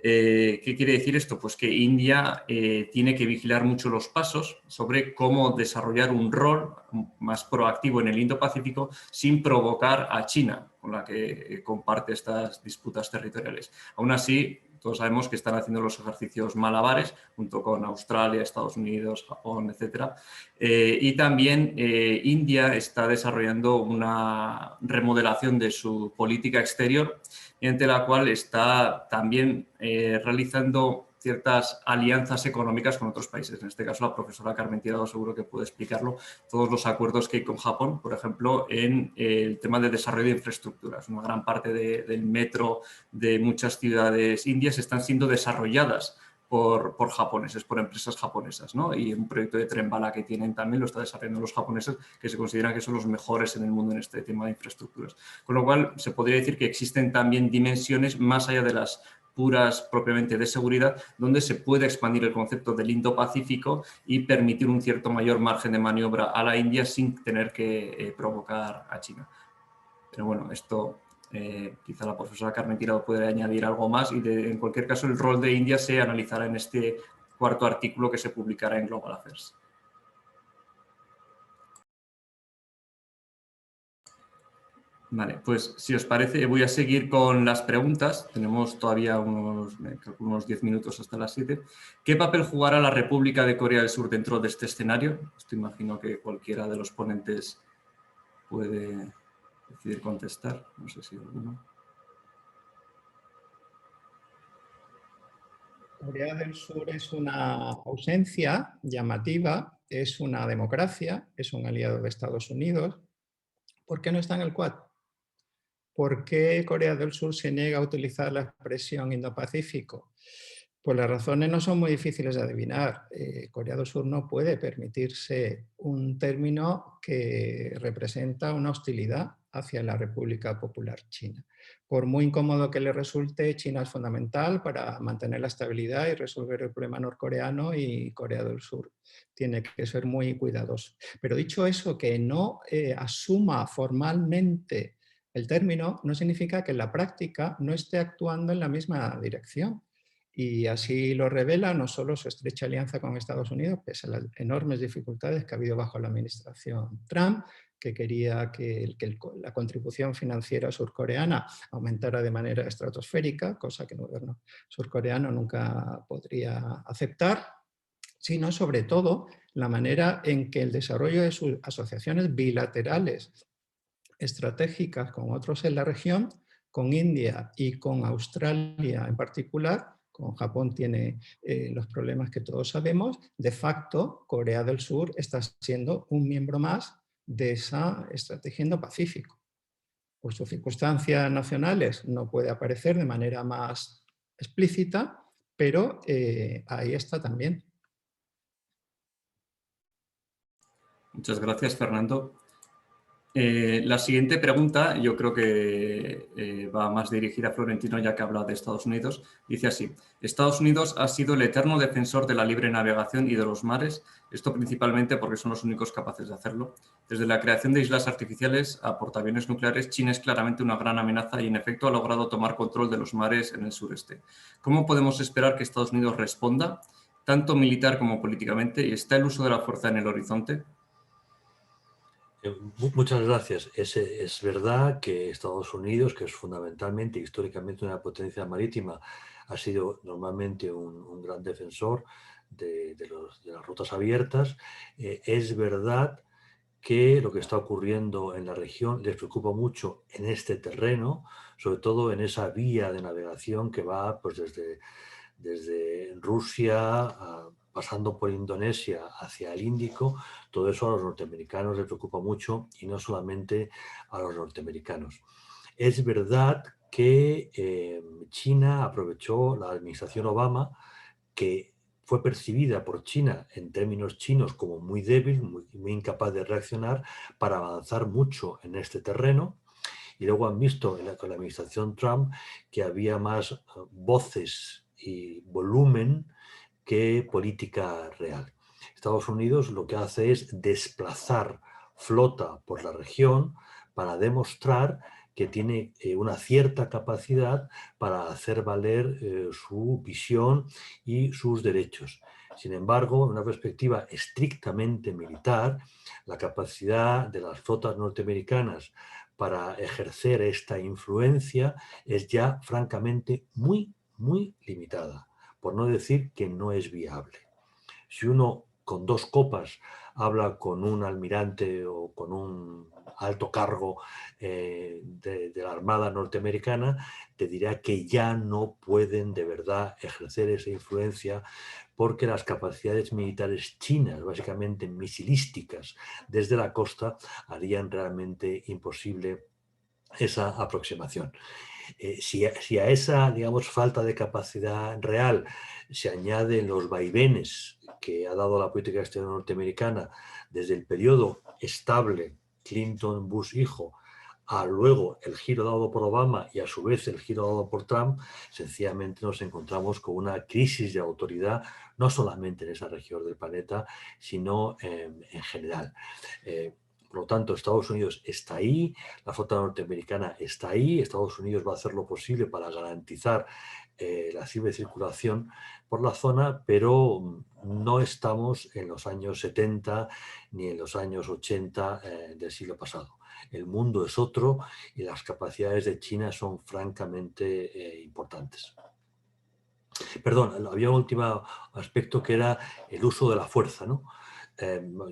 ¿Qué quiere decir esto? Pues que India tiene que vigilar mucho los pasos sobre cómo desarrollar un rol más proactivo en el Indo-Pacífico sin provocar a China, con la que comparte estas disputas territoriales. Aún así, todos sabemos que están haciendo los ejercicios malabares junto con Australia, Estados Unidos, Japón, etc. Y también India está desarrollando una remodelación de su política exterior, mediante la cual está también realizando ciertas alianzas económicas con otros países. En este caso, la profesora Carmen Tirado seguro que puede explicarlo, todos los acuerdos que hay con Japón, por ejemplo, en el tema de desarrollo de infraestructuras. Una gran parte del metro de muchas ciudades indias están siendo desarrolladas por japoneses, por empresas japonesas, ¿no? Y un proyecto de tren bala que tienen también lo está desarrollando los japoneses, que se consideran que son los mejores en el mundo en este tema de infraestructuras. Con lo cual, se podría decir que existen también dimensiones más allá de las puras propiamente de seguridad, donde se puede expandir el concepto del Indo-Pacífico y permitir un cierto mayor margen de maniobra a la India sin tener que provocar a China. Pero bueno, esto quizá la profesora Carmen Tirado puede añadir algo más y en cualquier caso el rol de India se analizará en este cuarto artículo que se publicará en Global Affairs. Vale, pues si os parece voy a seguir con las preguntas. Tenemos todavía unos 10 minutos hasta las 7. ¿Qué papel jugará la República de Corea del Sur dentro de este escenario? Esto imagino que cualquiera de los ponentes puede decidir contestar. No sé si alguno. Corea del Sur es una ausencia llamativa, es una democracia, es un aliado de Estados Unidos. ¿Por qué no está en el Quad? ¿Por qué Corea del Sur se niega a utilizar la expresión Indo-Pacífico? Pues las razones no son muy difíciles de adivinar. Corea del Sur no puede permitirse un término que representa una hostilidad hacia la República Popular China. Por muy incómodo que le resulte, China es fundamental para mantener la estabilidad y resolver el problema norcoreano, y Corea del Sur tiene que ser muy cuidadoso. Pero dicho eso, que no asuma formalmente el término no significa que en la práctica no esté actuando en la misma dirección. Y así lo revela no solo su estrecha alianza con Estados Unidos, pese a las enormes dificultades que ha habido bajo la administración Trump, que quería que la contribución financiera surcoreana aumentara de manera estratosférica, cosa que el gobierno surcoreano nunca podría aceptar, sino sobre todo la manera en que el desarrollo de sus asociaciones bilaterales estratégicas con otros en la región con India y con Australia en particular, con Japón tiene los problemas que todos sabemos, de facto Corea del Sur está siendo un miembro más de esa estrategia Indo-Pacífico. Por sus circunstancias nacionales no puede aparecer de manera más explícita, pero ahí está también. Muchas gracias, Fernando. La siguiente pregunta yo creo que va más dirigida a Florentino, ya que habla de Estados Unidos. Dice así: Estados Unidos ha sido el eterno defensor de la libre navegación y de los mares, esto principalmente porque son los únicos capaces de hacerlo. Desde la creación de islas artificiales a portaaviones nucleares, China es claramente una gran amenaza y en efecto ha logrado tomar control de los mares en el sureste. ¿Cómo podemos esperar que Estados Unidos responda, tanto militar como políticamente, y está el uso de la fuerza en el horizonte? Muchas gracias. Es verdad que Estados Unidos, que es fundamentalmente, históricamente una potencia marítima, ha sido normalmente un gran defensor de las rutas abiertas. Es verdad que lo que está ocurriendo en la región les preocupa mucho en este terreno, sobre todo en esa vía de navegación que va pues, desde Rusia, pasando por Indonesia hacia el Índico. Todo eso a los norteamericanos les preocupa mucho y no solamente a los norteamericanos. Es verdad que China aprovechó la administración Obama, que fue percibida por China en términos chinos como muy débil, muy incapaz de reaccionar, para avanzar mucho en este terreno. Y luego han visto con la administración Trump que había más voces y volumen que política real. Estados Unidos lo que hace es desplazar flota por la región para demostrar que tiene una cierta capacidad para hacer valer su visión y sus derechos. Sin embargo, en una perspectiva estrictamente militar, la capacidad de las flotas norteamericanas para ejercer esta influencia es ya francamente muy limitada, por no decir que no es viable. Si uno con dos copas habla con un almirante o con un alto cargo de la Armada norteamericana, te dirá que ya no pueden de verdad ejercer esa influencia porque las capacidades militares chinas, básicamente misilísticas desde la costa, harían realmente imposible esa aproximación. Si a esa, digamos, falta de capacidad real se añaden los vaivenes que ha dado la política exterior norteamericana desde el periodo estable Clinton-Bush hijo a luego el giro dado por Obama y a su vez el giro dado por Trump, sencillamente nos encontramos con una crisis de autoridad, no solamente en esa región del planeta, sino en general. Por lo tanto, Estados Unidos está ahí, la flota norteamericana está ahí, Estados Unidos va a hacer lo posible para garantizar la libre circulación por la zona, pero no estamos en los años 70 ni en los años 80 del siglo pasado. El mundo es otro y las capacidades de China son francamente importantes. Perdón, había un último aspecto que era el uso de la fuerza, ¿no?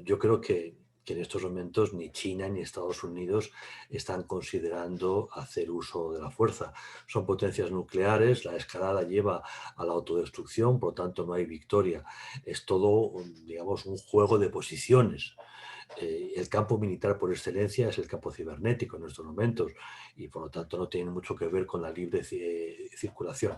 Yo creo que en estos momentos ni China ni Estados Unidos están considerando hacer uso de la fuerza. Son potencias nucleares, la escalada lleva a la autodestrucción, por lo tanto no hay victoria. Es todo, digamos, un juego de posiciones. El campo militar por excelencia es el campo cibernético en estos momentos y por lo tanto no tiene mucho que ver con la libre circulación.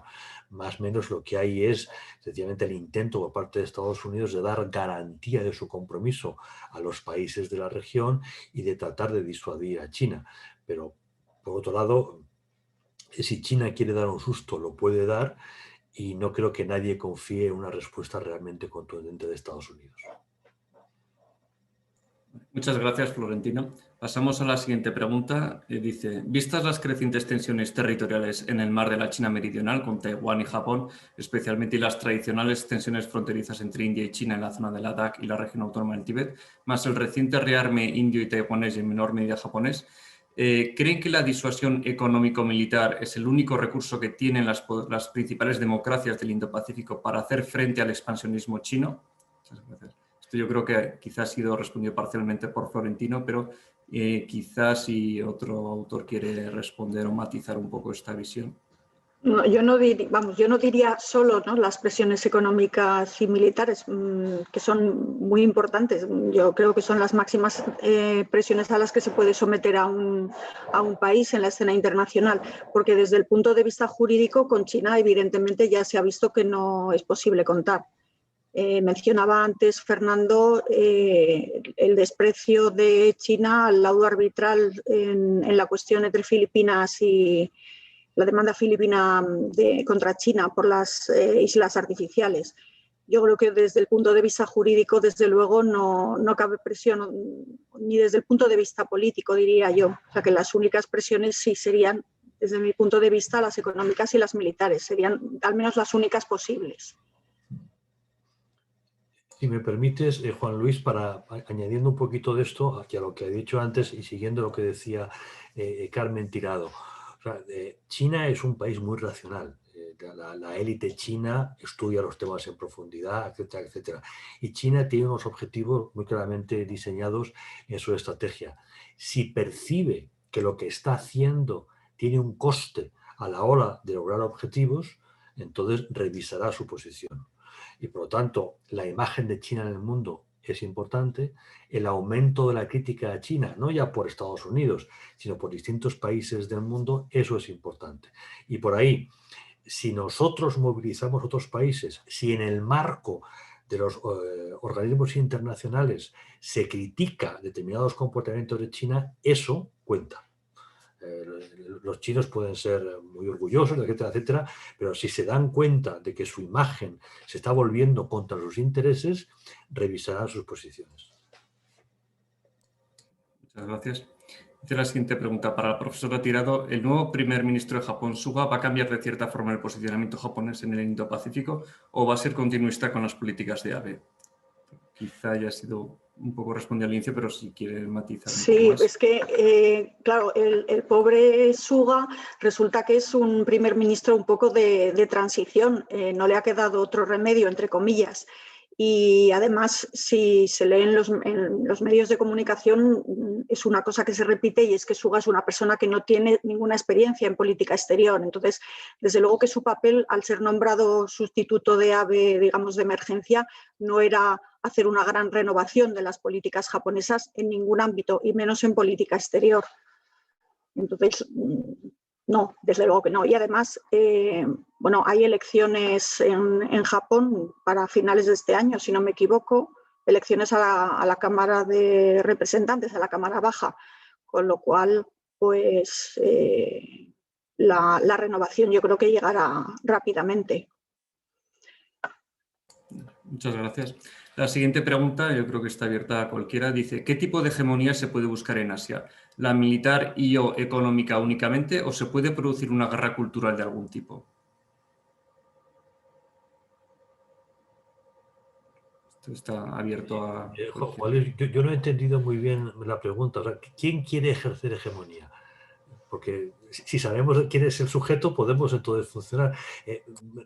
Más o menos lo que hay es sencillamente el intento por parte de Estados Unidos de dar garantía de su compromiso a los países de la región y de tratar de disuadir a China. Pero por otro lado, si China quiere dar un susto, lo puede dar y no creo que nadie confíe en una respuesta realmente contundente de Estados Unidos. Muchas gracias, Florentino. Pasamos a la siguiente pregunta. Dice: vistas las crecientes tensiones territoriales en el mar de la China Meridional con Taiwán y Japón, especialmente las tradicionales tensiones fronterizas entre India y China en la zona de Ladakh y la región autónoma del Tíbet, más el reciente rearme indio y taiwanés y en menor medida japonés, ¿creen que la disuasión económico-militar es el único recurso que tienen las principales democracias del Indo-Pacífico para hacer frente al expansionismo chino? Muchas gracias. Yo creo que quizás ha sido respondido parcialmente por Florentino, pero Quizás si otro autor quiere responder o matizar un poco esta visión. No, yo no diría solo, ¿no?, las presiones económicas y militares, que son muy importantes. Yo creo que son las máximas presiones a las que se puede someter a un país en la escena internacional, porque desde el punto de vista jurídico con China evidentemente ya se ha visto que no es posible contar. Mencionaba antes Fernando el desprecio de China al laudo arbitral en la cuestión entre Filipinas y la demanda filipina contra China por las islas artificiales. Yo creo que desde el punto de vista jurídico, desde luego, no cabe presión, ni desde el punto de vista político, diría yo. O sea, que las únicas presiones sí serían, desde mi punto de vista, las económicas y las militares. Serían al menos las únicas posibles. Si me permites, Juan Luis, para añadiendo un poquito de esto a lo que he dicho antes y siguiendo lo que decía Carmen Tirado. O sea, China es un país muy racional. La élite china estudia los temas en profundidad, etcétera, etcétera. Y China tiene unos objetivos muy claramente diseñados en su estrategia. Si percibe que lo que está haciendo tiene un coste a la hora de lograr objetivos, entonces revisará su posición. Y por lo tanto, la imagen de China en el mundo es importante. El aumento de la crítica a China, no ya por Estados Unidos, sino por distintos países del mundo, eso es importante. Y por ahí, si nosotros movilizamos otros países, si en el marco de los organismos internacionales se critica determinados comportamientos de China, eso cuenta. Los chinos pueden ser muy orgullosos, etcétera, etcétera, pero si se dan cuenta de que su imagen se está volviendo contra sus intereses, revisarán sus posiciones. Muchas gracias. Dice la siguiente pregunta para la profesora Tirado. ¿El nuevo primer ministro de Japón, Suga, va a cambiar de cierta forma el posicionamiento japonés en el Indo-Pacífico o va a ser continuista con las políticas de Abe? Quizá haya sido un poco respondido al inicio, pero si quiere matizar un poco más. Sí, es que, claro, el pobre Suga resulta que es un primer ministro un poco de transición. No le ha quedado otro remedio, entre comillas. Y además, si se lee en los medios de comunicación, es una cosa que se repite y es que Suga es una persona que no tiene ninguna experiencia en política exterior. Entonces, desde luego que su papel, al ser nombrado sustituto de Abe, digamos, de emergencia, no era hacer una gran renovación de las políticas japonesas en ningún ámbito, y menos en política exterior. Entonces, no, desde luego que no. Y además, bueno, hay elecciones en Japón para finales de este año, si no me equivoco, elecciones a la Cámara de Representantes, a la Cámara Baja, con lo cual, pues, la renovación yo creo que llegará rápidamente. Muchas gracias. La siguiente pregunta, yo creo que está abierta a cualquiera, dice: ¿qué tipo de hegemonía se puede buscar en Asia? ¿La militar y o económica únicamente o se puede producir una guerra cultural de algún tipo? Esto está abierto a... Juan, yo no he entendido muy bien la pregunta. O sea, ¿quién quiere ejercer hegemonía? Porque si sabemos quién es el sujeto, podemos entonces funcionar.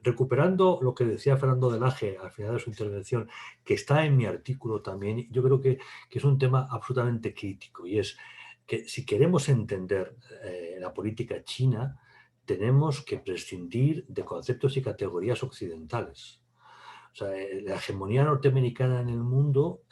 Recuperando lo que decía Fernando de Laje al final de su intervención, que está en mi artículo también, yo creo que es un tema absolutamente crítico, y es que si queremos entender la política china, tenemos que prescindir de conceptos y categorías occidentales. O sea, la hegemonía norteamericana en el mundo,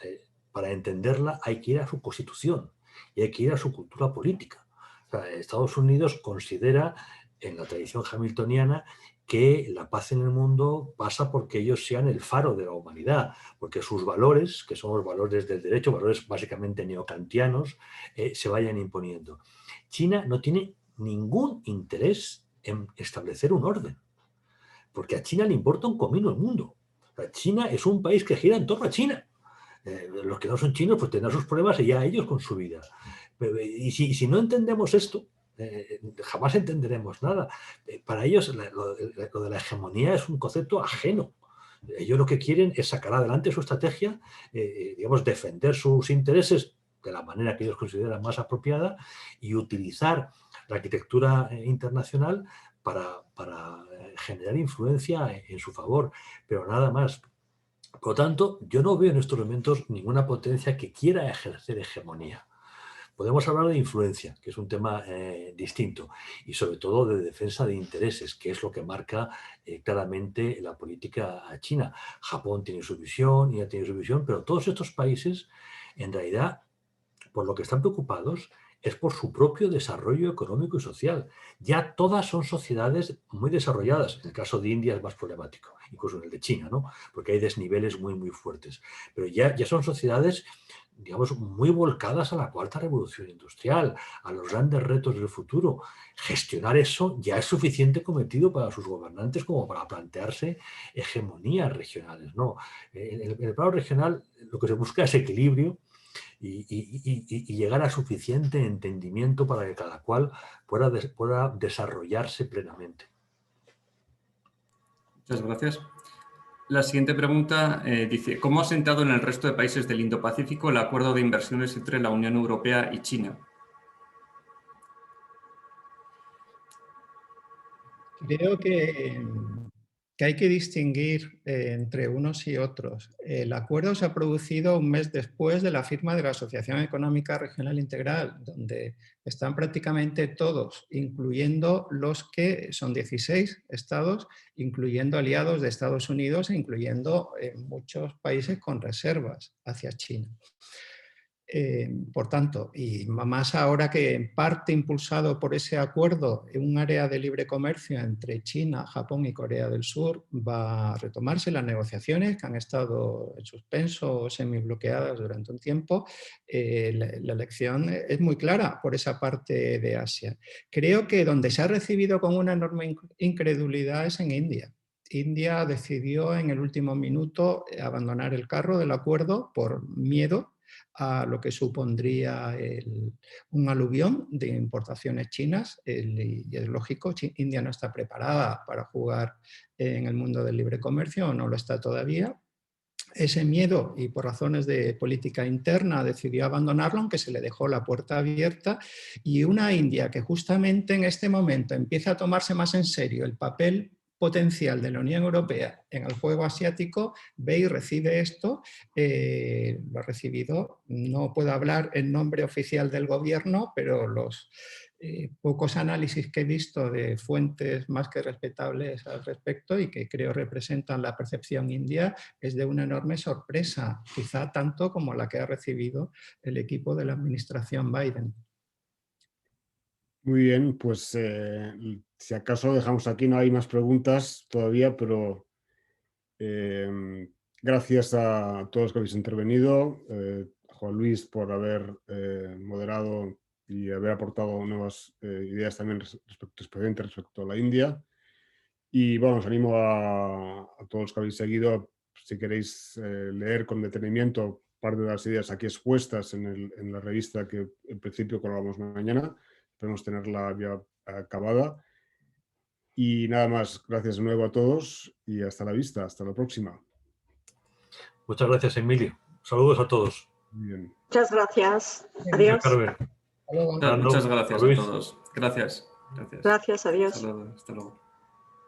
para entenderla hay que ir a su constitución y hay que ir a su cultura política. O sea, Estados Unidos considera, en la tradición hamiltoniana, que la paz en el mundo pasa porque ellos sean el faro de la humanidad, porque sus valores, que son los valores del derecho, valores básicamente neocantianos, se vayan imponiendo. China no tiene ningún interés en establecer un orden, porque a China le importa un comino el mundo. O sea, China es un país que gira en torno a China. Los que no son chinos pues tendrán sus problemas y ya ellos con su vida. Y si no entendemos esto, jamás entenderemos nada. Para ellos lo de la hegemonía es un concepto ajeno. Ellos lo que quieren es sacar adelante su estrategia, digamos, defender sus intereses de la manera que ellos consideran más apropiada y utilizar la arquitectura internacional para generar influencia en su favor, pero nada más. Por lo tanto, yo no veo en estos momentos ninguna potencia que quiera ejercer hegemonía. Podemos hablar de influencia, que es un tema distinto, y sobre todo de defensa de intereses, que es lo que marca claramente la política china. Japón tiene su visión, India tiene su visión, pero todos estos países, en realidad, por lo que están preocupados es por su propio desarrollo económico y social. Ya todas son sociedades muy desarrolladas. En el caso de India es más problemático, incluso en el de China, ¿no? Porque hay desniveles muy, muy fuertes. Pero ya son sociedades, digamos, muy volcadas a la cuarta revolución industrial, a los grandes retos del futuro. Gestionar eso ya es suficiente cometido para sus gobernantes como para plantearse hegemonías regionales, ¿no? En el plano regional lo que se busca es equilibrio y llegar a suficiente entendimiento para que cada cual pueda desarrollarse plenamente. Muchas gracias. La siguiente pregunta dice, ¿cómo ha sentado en el resto de países del Indo-Pacífico el acuerdo de inversiones entre la Unión Europea y China? Creo que hay que distinguir entre unos y otros. El acuerdo se ha producido un mes después de la firma de la Asociación Económica Regional Integral, donde están prácticamente todos, incluyendo los que son 16 estados, incluyendo aliados de Estados Unidos e incluyendo muchos países con reservas hacia China. Por tanto, y más ahora que en parte impulsado por ese acuerdo, un área de libre comercio entre China, Japón y Corea del Sur, va a retomarse las negociaciones que han estado en suspenso o semibloqueadas durante un tiempo. La elección es muy clara por esa parte de Asia. Creo que donde se ha recibido con una enorme incredulidad es en India. India decidió en el último minuto abandonar el carro del acuerdo por miedo a lo que supondría un aluvión de importaciones chinas. Y es lógico, India no está preparada para jugar en el mundo del libre comercio, o no lo está todavía. Ese miedo, y por razones de política interna, decidió abandonarlo, aunque se le dejó la puerta abierta. Y una India que justamente en este momento empieza a tomarse más en serio el papel potencial de la Unión Europea en el juego asiático, ve y recibe esto. Lo ha recibido, no puedo hablar en nombre oficial del gobierno, pero los pocos análisis que he visto de fuentes más que respetables al respecto y que creo representan la percepción india, es de una enorme sorpresa, quizá tanto como la que ha recibido el equipo de la administración Biden. Muy bien, pues si acaso dejamos aquí, no hay más preguntas todavía, pero gracias a todos que habéis intervenido, a Juan Luis por haber moderado y haber aportado nuevas ideas también respecto a la India. Y bueno, os animo a todos los que habéis seguido, si queréis leer con detenimiento parte de las ideas aquí expuestas en la revista que en principio colgamos mañana. Esperemos tenerla ya acabada. Y nada más, gracias de nuevo a todos y hasta la vista, hasta la próxima. Muchas gracias, Emilio. Saludos a todos. Muy bien. Muchas gracias. Adiós. Carmen. Muchas gracias a todos. Gracias. Gracias. Gracias, adiós. Hasta luego.